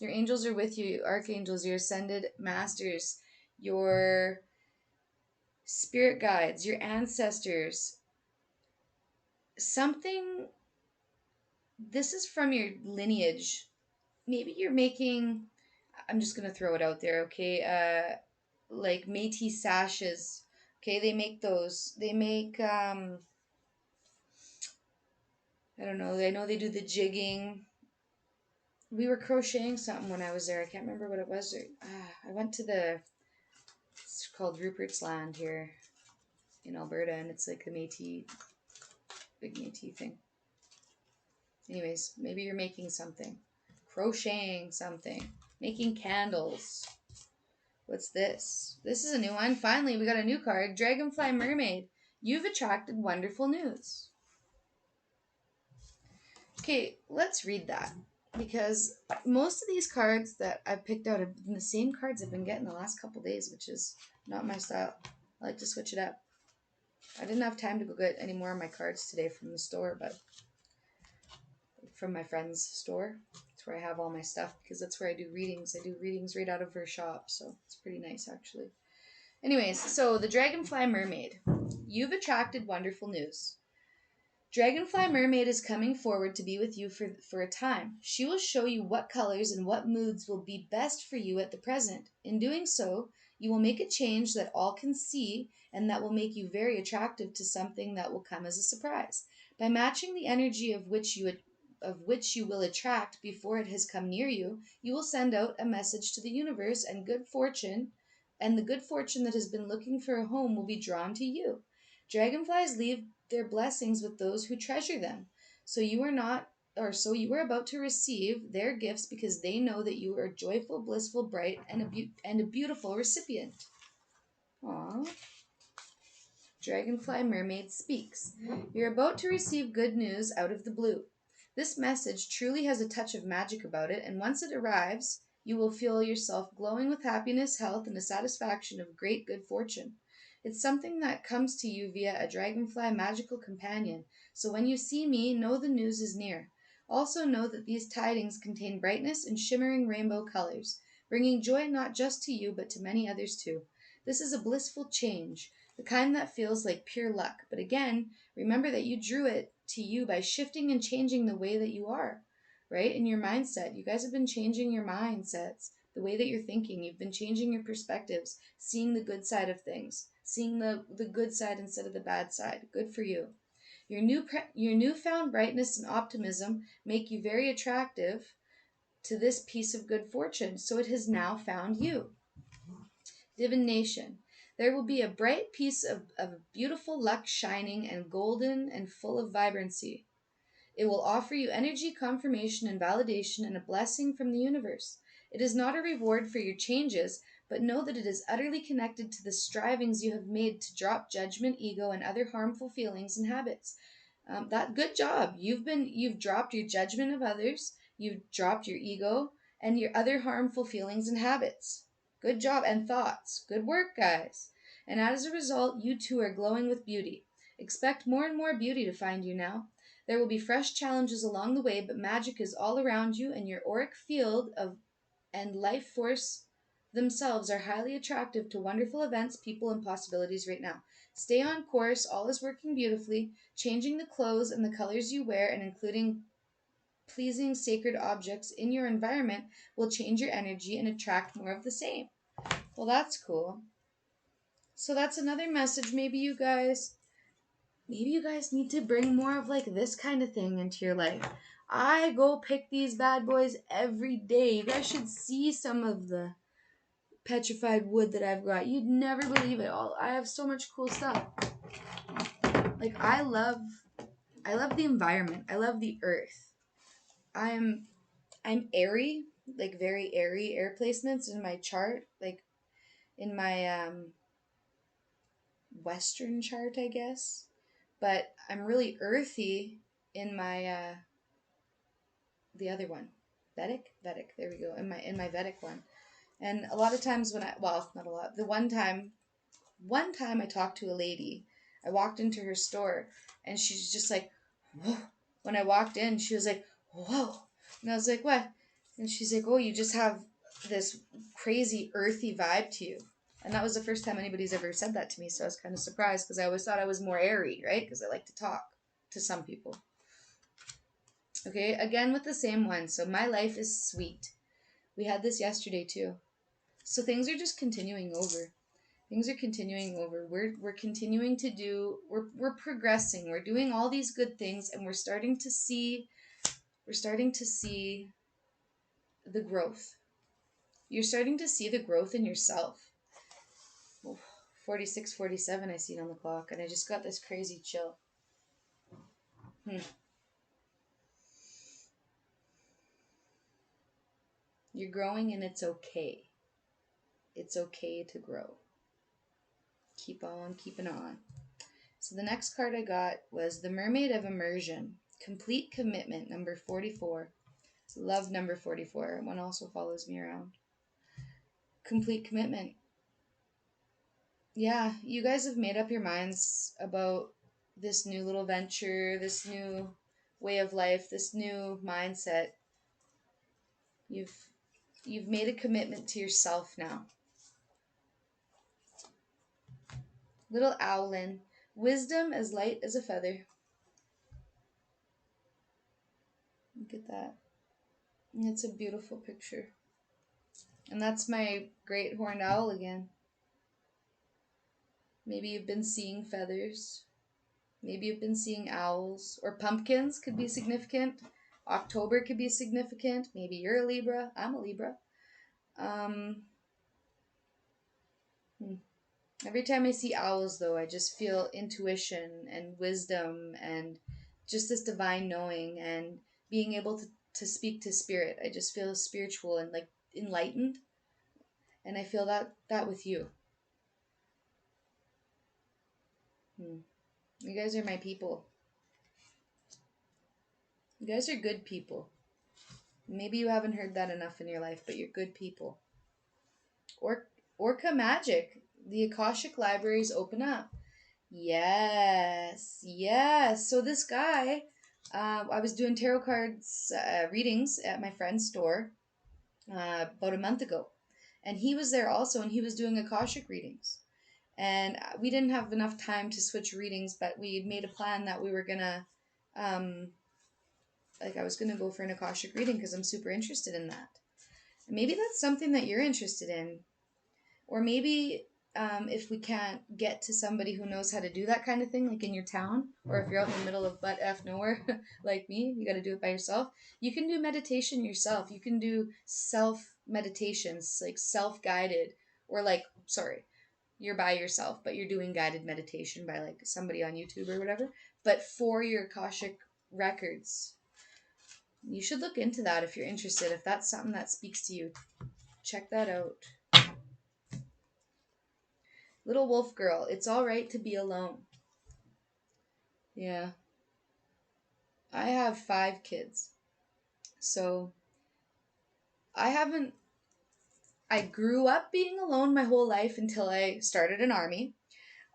Speaker 1: Your angels are with you, archangels, your ascended masters, your spirit guides, your ancestors. Something, this is from your lineage. Maybe you're making, I'm just going to throw it out there, okay? Like Métis sashes. Okay, they make those. They make, I don't know, I know they do the jigging. We were crocheting something when I was there. I can't remember what it was. I went to it's called Rupert's Land here in Alberta, and it's like the big Métis thing. Anyways, maybe you're making something. Crocheting something. Making candles. What's this? This is a new one. Finally, we got a new card. Dragonfly Mermaid. You've attracted wonderful news. Okay, let's read that. Because most of these cards that I've picked out have been the same cards I've been getting the last couple days, which is not my style. I like to switch it up. I didn't have time to go get any more of my cards today from the store, but from my friend's store. That's where I have all my stuff because that's where I do readings. I do readings right out of her shop, so it's pretty nice actually. Anyways, so the Dragonfly Mermaid. You've attracted wonderful news. Dragonfly Mermaid is coming forward to be with you for a time. She will show you what colors and what moods will be best for you at the present. In doing so, you will make a change that all can see and that will make you very attractive to something that will come as a surprise. By matching the energy of which you will attract before it has come near you, you will send out a message to the universe and the good fortune that has been looking for a home will be drawn to you. Dragonflies leave their blessings with those who treasure them. So you are about to receive their gifts because they know that you are joyful, blissful, bright, and a beautiful recipient. Aww. Dragonfly Mermaid speaks. You're about to receive good news out of the blue. This message truly has a touch of magic about it, and once it arrives, you will feel yourself glowing with happiness, health, and the satisfaction of great good fortune. It's something that comes to you via a dragonfly magical companion, so when you see me, know the news is near. Also know that these tidings contain brightness and shimmering rainbow colors, bringing joy not just to you but to many others too. This is a blissful change, the kind that feels like pure luck. But again, remember that you drew it to you by shifting and changing the way that you are, right? In your mindset. You guys have been changing your mindsets, the way that you're thinking. You've been changing your perspectives, seeing the good side of things, seeing the good side instead of the bad side. Good for you. Your newfound brightness and optimism make you very attractive to this piece of good fortune, so it has now found you. Divination. There will be a bright piece of beautiful luck shining and golden and full of vibrancy. It will offer you energy, confirmation, and validation, and a blessing from the universe. It is not a reward for your changes, but know that it is utterly connected to the strivings you have made to drop judgment, ego, and other harmful feelings and habits. That good job. You've dropped your judgment of others. You've dropped your ego and your other harmful feelings and habits. Good job and thoughts. Good work, guys. And as a result, you too are glowing with beauty. Expect more and more beauty to find you now. There will be fresh challenges along the way, but magic is all around you, and your auric field of and life force themselves are highly attractive to wonderful events, people, and possibilities right now. Stay on course, all is working beautifully. Changing the clothes and the colors you wear and including pleasing sacred objects in your environment will change your energy and attract more of the same. Well, that's cool. So that's another message. Maybe you guys need to bring more of like this kind of thing into your life. I go pick these bad boys every day. You guys should see some of the petrified wood that I've got. You'd never believe it. All I have so much cool stuff. Like I love the environment. I love the earth. I'm airy, like very airy air placements in my chart, like in my western chart, I guess. But I'm really earthy in my the other one. Vedic. There we go. In my Vedic one. And a lot of times when not a lot. The one time I talked to a lady. I walked into her store and she's just like, whoa. When I walked in, she was like, whoa. And I was like, what? And she's like, oh, you just have this crazy earthy vibe to you. And that was the first time anybody's ever said that to me. So I was kind of surprised because I always thought I was more airy, right? Because I like to talk to some people. Okay, again with the same one. So my life is sweet. We had this yesterday too. So things are just continuing over. Things are continuing over. We're continuing to do we're progressing. We're doing all these good things and we're starting to see the growth. You're starting to see the growth in yourself. Oh, 46, 47 I see it on the clock and I just got this crazy chill. You're growing and it's okay. It's okay to grow. Keep on keeping on. So the next card I got was the Mermaid of Immersion. Complete Commitment, number 44. Love number 44. One also follows me around. Complete commitment. Yeah, you guys have made up your minds about this new little venture, this new way of life, this new mindset. You've you've made a commitment to yourself now. Little owlin. Wisdom as light as a feather. Look at that. It's a beautiful picture. And that's my great horned owl again. Maybe you've been seeing feathers. Maybe you've been seeing owls. Or pumpkins could be significant. October could be significant. Maybe you're a Libra. I'm a Libra. Um, Every time I see owls, though, I just feel intuition and wisdom and just this divine knowing and being able to speak to spirit. I just feel spiritual and like enlightened. And I feel that with you. You guys are my people. You guys are good people. Maybe you haven't heard that enough in your life, but you're good people. Orca magic. The Akashic libraries open up. Yes. So this guy, I was doing tarot cards readings at my friend's store about a month ago, and he was there also, and he was doing Akashic readings. And we didn't have enough time to switch readings, but we made a plan that we were gonna, I was gonna go for an Akashic reading because I'm super interested in that. And maybe that's something that you're interested in. Or maybe if we can't get to somebody who knows how to do that kind of thing, like in your town, or if you're out in the middle of butt F nowhere, like me, you got to do it by yourself. You can do meditation yourself. You can do self meditations, like self guided, or you're by yourself, but you're doing guided meditation by like somebody on YouTube or whatever. But for your Akashic records, you should look into that if you're interested. If that's something that speaks to you, check that out. Little wolf girl, it's all right to be alone. Yeah. I have 5 kids. So I haven't, I grew up being alone my whole life until I started an army.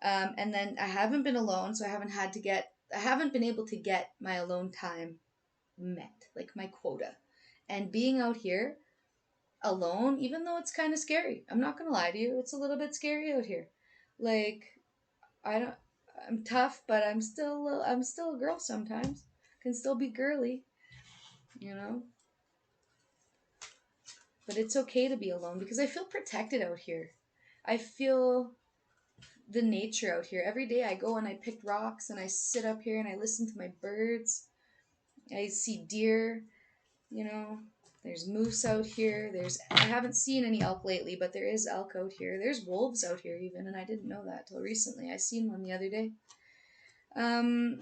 Speaker 1: And then I haven't been alone, so I haven't been able to get my alone time met, like my quota. And being out here alone, even though it's kind of scary, I'm not gonna lie to you, it's a little bit scary out here. Like, I don't, I'm tough, but I'm still a girl sometimes. Can still be girly, you know. But it's okay to be alone because I feel protected out here. I feel the nature out here. Every day I go and I pick rocks and I sit up here and I listen to my birds. I see deer, you know. There's moose out here. I haven't seen any elk lately, but there is elk out here. There's wolves out here even, and I didn't know that till recently. I seen one the other day. Um,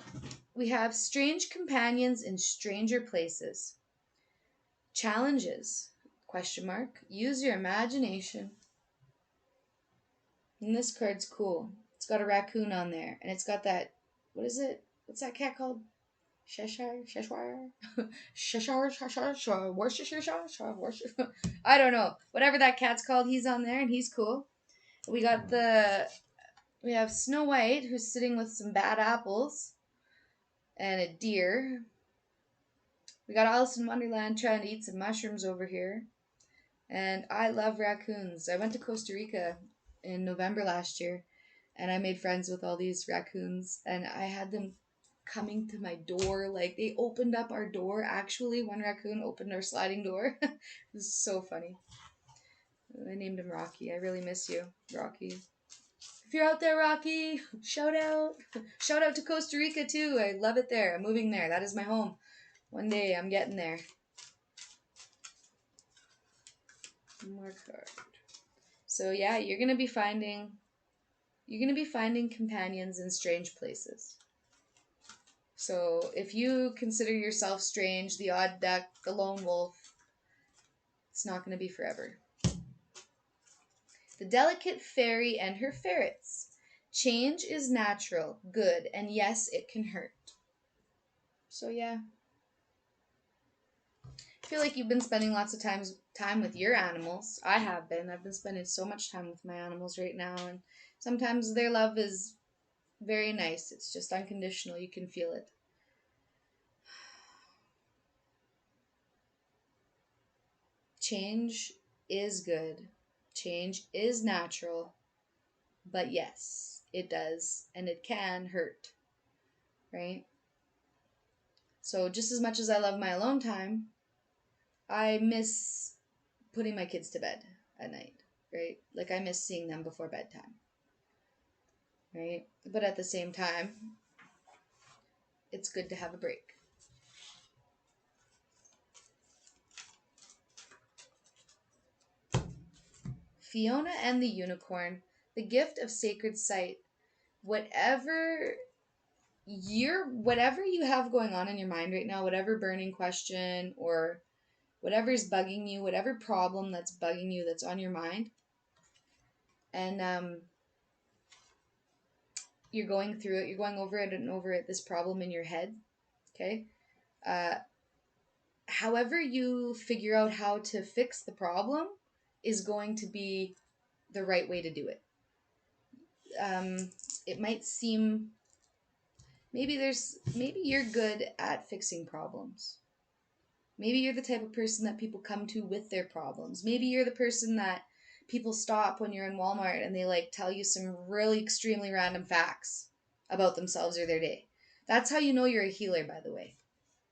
Speaker 1: we have strange companions in stranger places. Challenges? Question mark. Use your imagination. And this card's cool. It's got a raccoon on there, and it's got that. What is it? What's that cat called? Cheshire, Cheshire, Cheshire, Cheshire, Worcestershire. I don't know. Whatever that cat's called, he's on there, and he's cool. We have Snow White, who's sitting with some bad apples, and a deer. We got Alice in Wonderland trying to eat some mushrooms over here. And I love raccoons. I went to Costa Rica in November last year, and I made friends with all these raccoons, and I had them coming to my door. Like, they opened up our door, actually. One raccoon opened our sliding door. It was so funny. I named him Rocky. I really miss you, Rocky. If you're out there, Rocky, shout out. Shout out to Costa Rica, too. I love it there. I'm moving there. That is my home. One day, I'm getting there. More card. So yeah, you're gonna be finding companions in strange places. So if you consider yourself strange, the odd duck, the lone wolf, it's not gonna be forever. The delicate fairy and her ferrets. Change is natural, good, and yes, it can hurt. So yeah. I feel like you've been spending lots of time with your animals. I have been. I've been spending so much time with my animals right now, and sometimes their love is very nice. It's just unconditional. You can feel it. Change is good. Change is natural. But yes, it does, and it can hurt, right? So just as much as I love my alone time, I miss putting my kids to bed at night, right? Like, I miss seeing them before bedtime, right? But at the same time, it's good to have a break. Fiona and the Unicorn, the gift of sacred sight. Whatever whatever you have going on in your mind right now, whatever burning question or whatever's bugging you, whatever problem that's bugging you that's on your mind, and you're going through it, you're going over it and over it, this problem in your head, okay? Uh, However you figure out how to fix the problem is going to be the right way to do it. It might seem maybe you're good at fixing problems. Maybe you're the type of person that people come to with their problems. Maybe you're the person that people stop when you're in Walmart and they like tell you some really extremely random facts about themselves or their day. That's how you know you're a healer, by the way.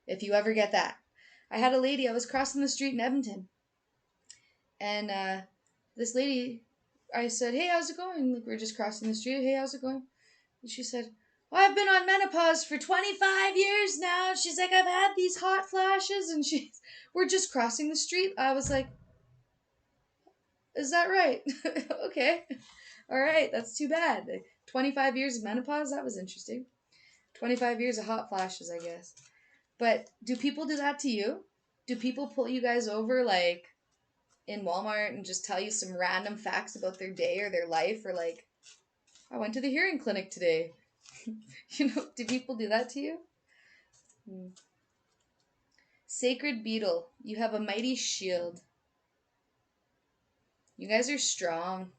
Speaker 1: If you ever get that. I had a lady, I was crossing the street in Edmonton, and this lady, I said, "Hey, how's it going?" Like, we're just crossing the street. "Hey, how's it going?" And she said, "Well, I've been on menopause for 25 years now." She's like, "I've had these hot flashes," and we're just crossing the street. I was like, "Is that right?" Okay. All right, that's too bad. 25 years of menopause, that was interesting. 25 years of hot flashes, I guess. But do people do that to you? Do people pull you guys over, like, in Walmart and just tell you some random facts about their day or their life, or like, "I went to the hearing clinic today." Do people do that to you? Sacred beetle, you have a mighty shield. You guys are strong.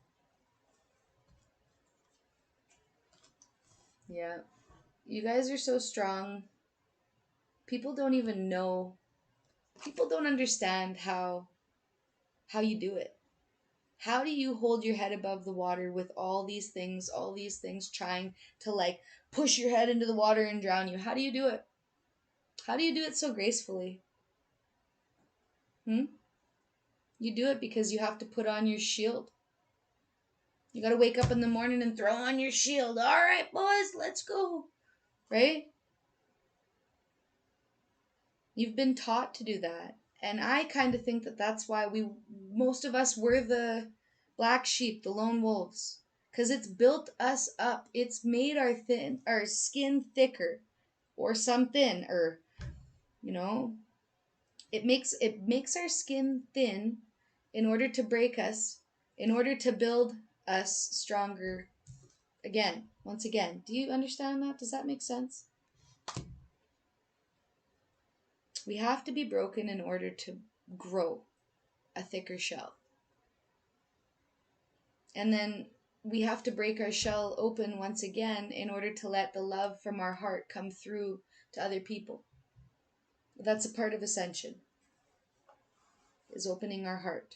Speaker 1: Yeah. You guys are so strong. People don't even know. People don't understand how you do it. How do you hold your head above the water with all these things trying to like push your head into the water and drown you? How do you do it? How do you do it so gracefully? Hmm? You do it because you have to put on your shield. You got to wake up in the morning and throw on your shield. All right, boys, let's go. Right? You've been taught to do that. And I kind of think that that's why most of us were the black sheep, the lone wolves. Because it's built us up. It's made our skin thicker or some thin or, you know, it makes our skin thin in order to break us, in order to build us stronger again, once again. Do you understand that? Does that make sense? We have to be broken in order to grow a thicker shell. And then we have to break our shell open once again in order to let the love from our heart come through to other people. That's a part of ascension, is opening our heart.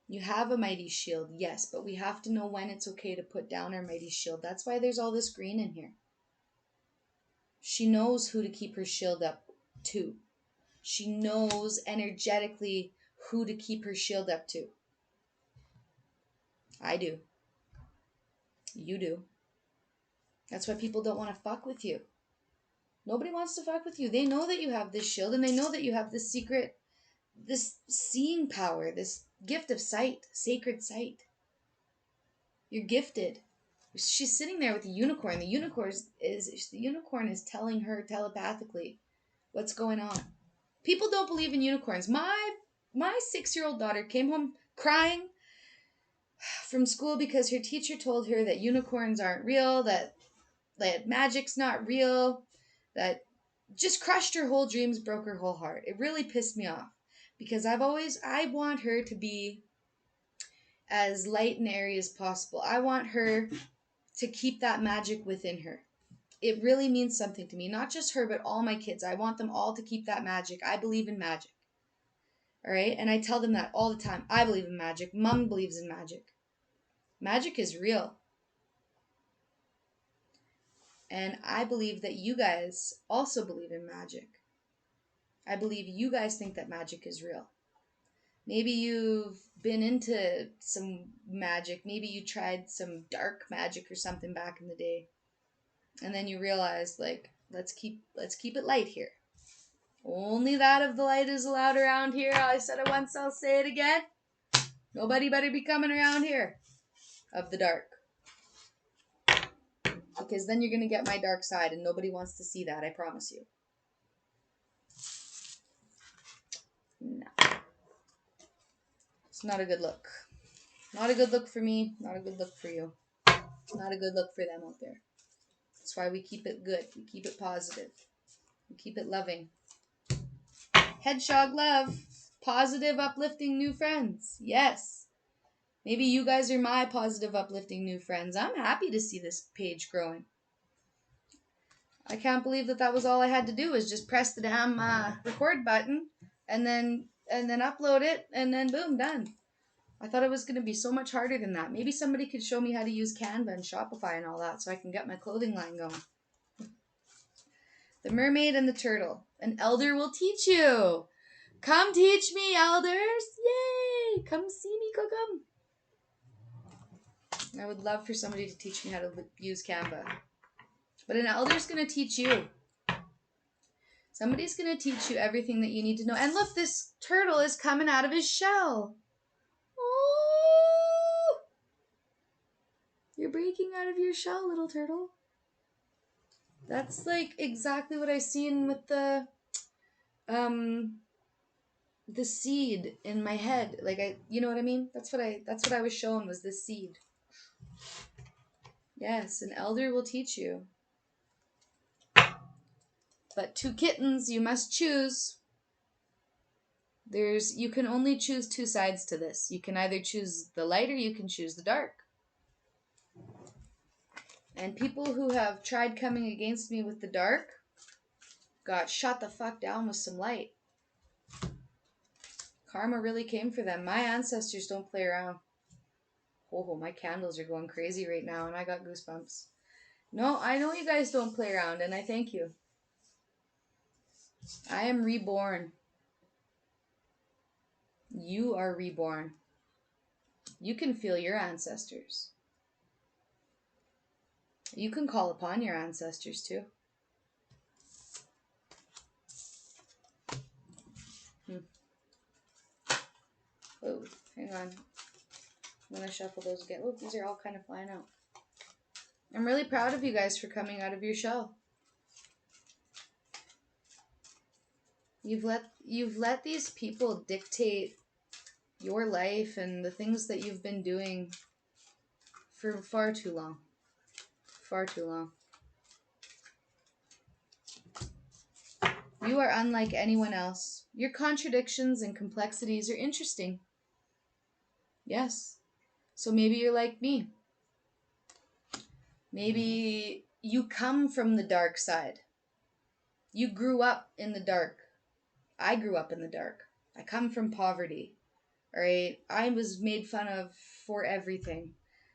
Speaker 1: You have a mighty shield, yes, but we have to know when it's okay to put down our mighty shield. That's why there's all this green in here. She knows who to keep her shield up to. She knows energetically who to keep her shield up to. I do. You do. That's why people don't want to fuck with you. Nobody wants to fuck with you. They know that you have this shield and they know that you have this secret, this seeing power, this gift of sight, sacred sight. You're gifted. She's sitting there with the unicorn. The unicorn is telling her telepathically what's going on. People don't believe in unicorns. My 6-year-old daughter came home crying from school because her teacher told her that unicorns aren't real, that magic's not real, that just crushed her whole dreams, broke her whole heart. It really pissed me off because I want her to be as light and airy as possible. I want her to keep that magic within her. It really means something to me. Not just her, but all my kids. I want them all to keep that magic. I believe in magic. All right? And I tell them that all the time. I believe in magic. Mom believes in magic. Magic is real. And I believe that you guys also believe in magic. I believe you guys think that magic is real. Maybe you've been into some magic. Maybe you tried some dark magic or something back in the day. And then you realized, like, let's keep it light here. Only that of the light is allowed around here. I said it once, I'll say it again. Nobody better be coming around here of the dark. Because then you're going to get my dark side and nobody wants to see that, I promise you. No. It's not a good look. Not a good look for me, not a good look for you. Not a good look for them out there. That's why we keep it good. We keep it positive. We keep it loving. Hedgehog love. Positive, uplifting new friends. Yes. Maybe you guys are my positive, uplifting new friends. I'm happy to see this page growing. I can't believe that was all I had to do was just press the damn record button and then upload it and then boom, done. I thought it was going to be so much harder than that. Maybe somebody could show me how to use Canva and Shopify and all that so I can get my clothing line going. The mermaid and the turtle. An elder will teach you. Come teach me, elders. Yay! Come see me, come. I would love for somebody to teach me how to use Canva. But an elder's going to teach you. Somebody's going to teach you everything that you need to know. And look, this turtle is coming out of his shell. Oh! You're breaking out of your shell, little turtle. That's like exactly what I seen with the seed in my head. Like you know what I mean? That's what I was shown was this seed. Yes, an elder will teach you. But 2 kittens you must choose. You can only choose two sides to this. You can either choose the light or you can choose the dark. And people who have tried coming against me with the dark got shot the fuck down with some light. Karma really came for them. My ancestors don't play around. Oh, my candles are going crazy right now and I got goosebumps. No, I know you guys don't play around and I thank you. I am reborn. You are reborn. You can feel your ancestors. You can call upon your ancestors too. Oh, hang on. I'm going to shuffle those again. Oh, these are all kind of flying out. I'm really proud of you guys for coming out of your shell. You've let these people dictate your life and the things that you've been doing for far too long. Far too long. You are unlike anyone else. Your contradictions and complexities are interesting. Yes. So maybe you're like me. Maybe you come from the dark side. You grew up in the dark. I grew up in the dark. I come from poverty. All right? I was made fun of for everything.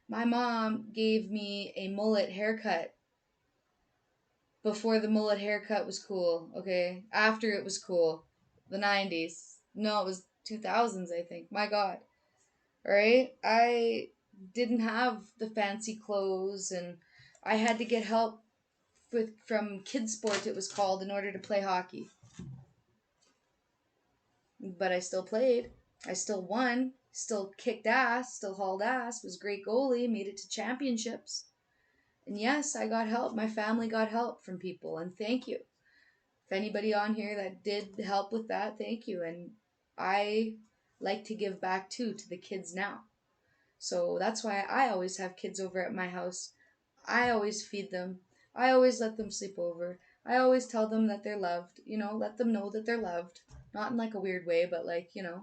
Speaker 1: My mom gave me a mullet haircut before the mullet haircut was cool, okay? After it was cool. The 90s. No, it was 2000s, I think. My God. All right? I didn't have the fancy clothes and I had to get help from kids sport, it was called, in order to play hockey. But I still played. I still won. Still kicked ass. Still hauled ass. Was a great goalie. Made it to championships. And yes, I got help. My family got help from people. And thank you. If anybody on here that did help with that, thank you. And I like to give back too to the kids now. So that's why I always have kids over at my house. I always feed them. I always let them sleep over. I always tell them that they're loved. You know, let them know that they're loved. Not in like a weird way, but like, you know,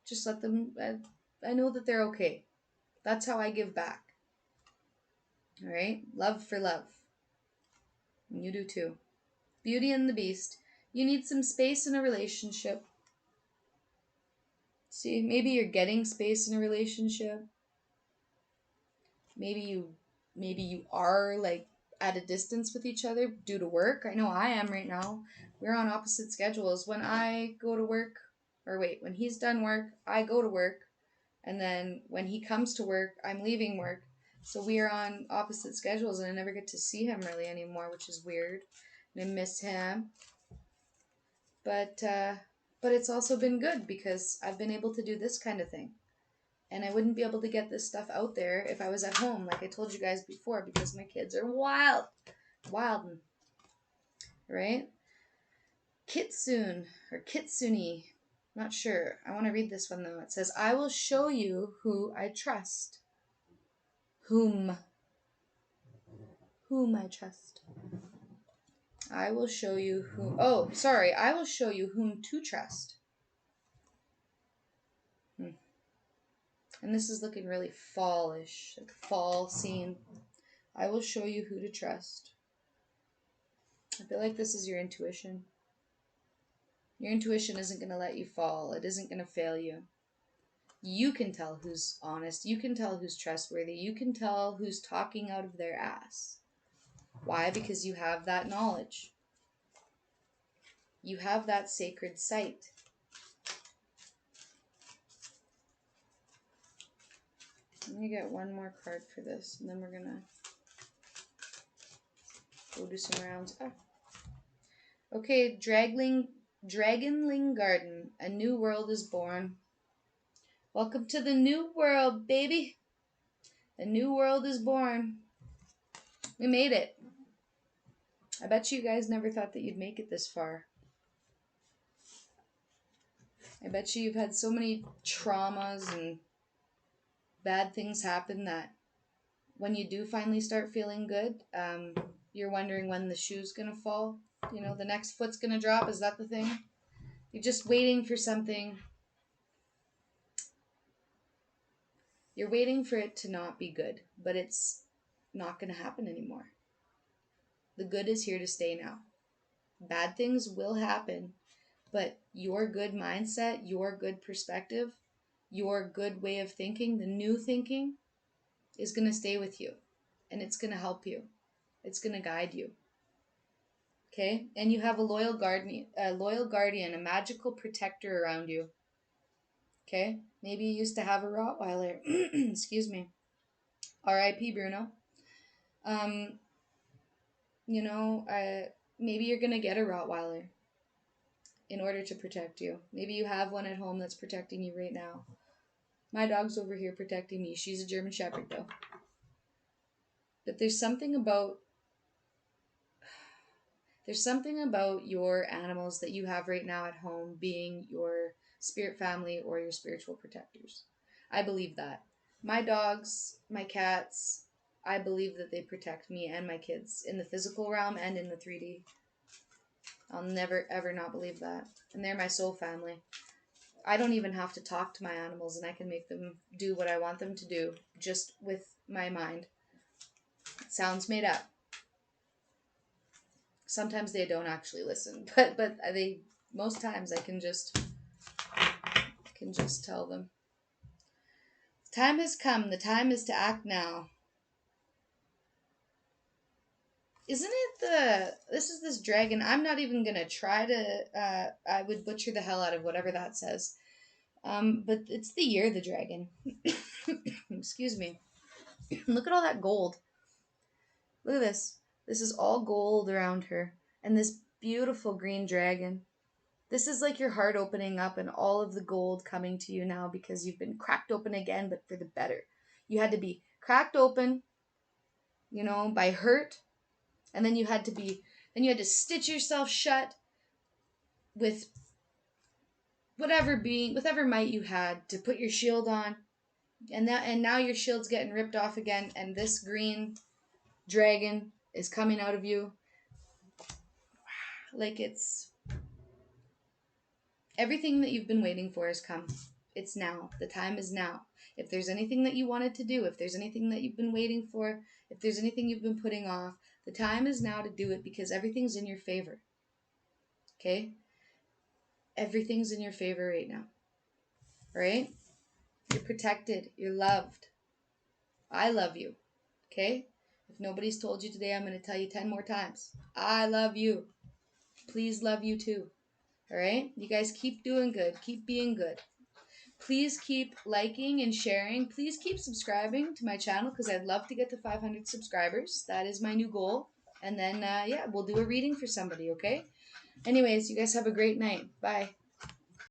Speaker 1: just let them, I know that they're okay. That's how I give back. All right? Love for love. And you do too. Beauty and the Beast. You need some space in a relationship. See, maybe you're getting space in a relationship. Maybe you are like at a distance with each other due to work. I know I am right now. We're on opposite schedules. When I go to work, or wait, when he's done work, I go to work. And then when he comes to work, I'm leaving work. So we are on opposite schedules and I never get to see him really anymore, which is weird. And I miss him. But it's also been good because I've been able to do this kind of thing. And I wouldn't be able to get this stuff out there if I was at home, like I told you guys before, because my kids are wild. Wildin'. Right? Kitsune, or Kitsune. Not sure. I want to read this one though. It says, I will show you who I trust. Whom I trust. I will show you who. Oh, sorry. I will show you whom to trust. And this is looking really fallish, like fall scene. I will show you who to trust. I feel like this is your intuition. Your intuition isn't going to let you fall. It isn't going to fail you. You can tell who's honest. You can tell who's trustworthy. You can tell who's talking out of their ass. Why? Because you have that knowledge. You have that sacred sight. Let me get one more card for this, and then we're going to go do some rounds. Oh. Okay, Dragonling Garden. A new world is born. Welcome to the new world, baby. A new world is born. We made it. I bet you guys never thought that you'd make it this far. I bet you've had so many traumas and bad things happen that when you do finally start feeling good, you're wondering when the shoe's gonna fall. You know, the next foot's gonna drop. Is that the thing? You're just waiting for something. You're waiting for it to not be good, but it's not going to happen anymore. The good is here to stay now. Bad things will happen, but your good mindset, your good perspective, your good way of thinking, the new thinking is going to stay with you, and it's going to help you. It's going to guide you. Okay? And you have a loyal guardian, a magical protector around you. Okay? Maybe you used to have a Rottweiler. Excuse me. R.I.P. Bruno. Um, maybe you're going to get a Rottweiler in order to protect you. Maybe you have one at home that's protecting you right now. My dog's over here protecting me. She's a German Shepherd, though. But there's something about your animals that you have right now at home being your spirit family or your spiritual protectors. I believe that. My dogs, my cats, I believe that they protect me and my kids in the physical realm and in the 3D. I'll never, ever not believe that. And they're my soul family. I don't even have to talk to my animals, and I can make them do what I want them to do just with my mind. It sounds made up. Sometimes they don't actually listen, but they most times I can just tell them. The time has come. The time is to act now. Isn't it this dragon? I'm not even gonna try to. I would butcher the hell out of whatever that says. But it's the year of the dragon. Excuse me. Look at all that gold. Look at this. This is all gold around her, and this beautiful green dragon. This is like your heart opening up and all of the gold coming to you now because you've been cracked open again, but for the better. You had to be cracked open, by hurt, and then you had to stitch yourself shut with whatever might you had to put your shield on, and now your shield's getting ripped off again, and this green dragon is coming out of you like it's everything that you've been waiting for has come. It's now. The time is now. If there's anything that you wanted to do, if there's anything that you've been waiting for, if there's anything you've been putting off, the time is now to do it because everything's in your favor. Okay? Everything's in your favor right now. Right? You're protected. You're loved. I love you. Okay? If nobody's told you today, I'm going to tell you 10 more times. I love you. Please love you too. All right? You guys keep doing good. Keep being good. Please keep liking and sharing. Please keep subscribing to my channel because I'd love to get to 500 subscribers. That is my new goal. And then, we'll do a reading for somebody, okay? Anyways, you guys have a great night. Bye.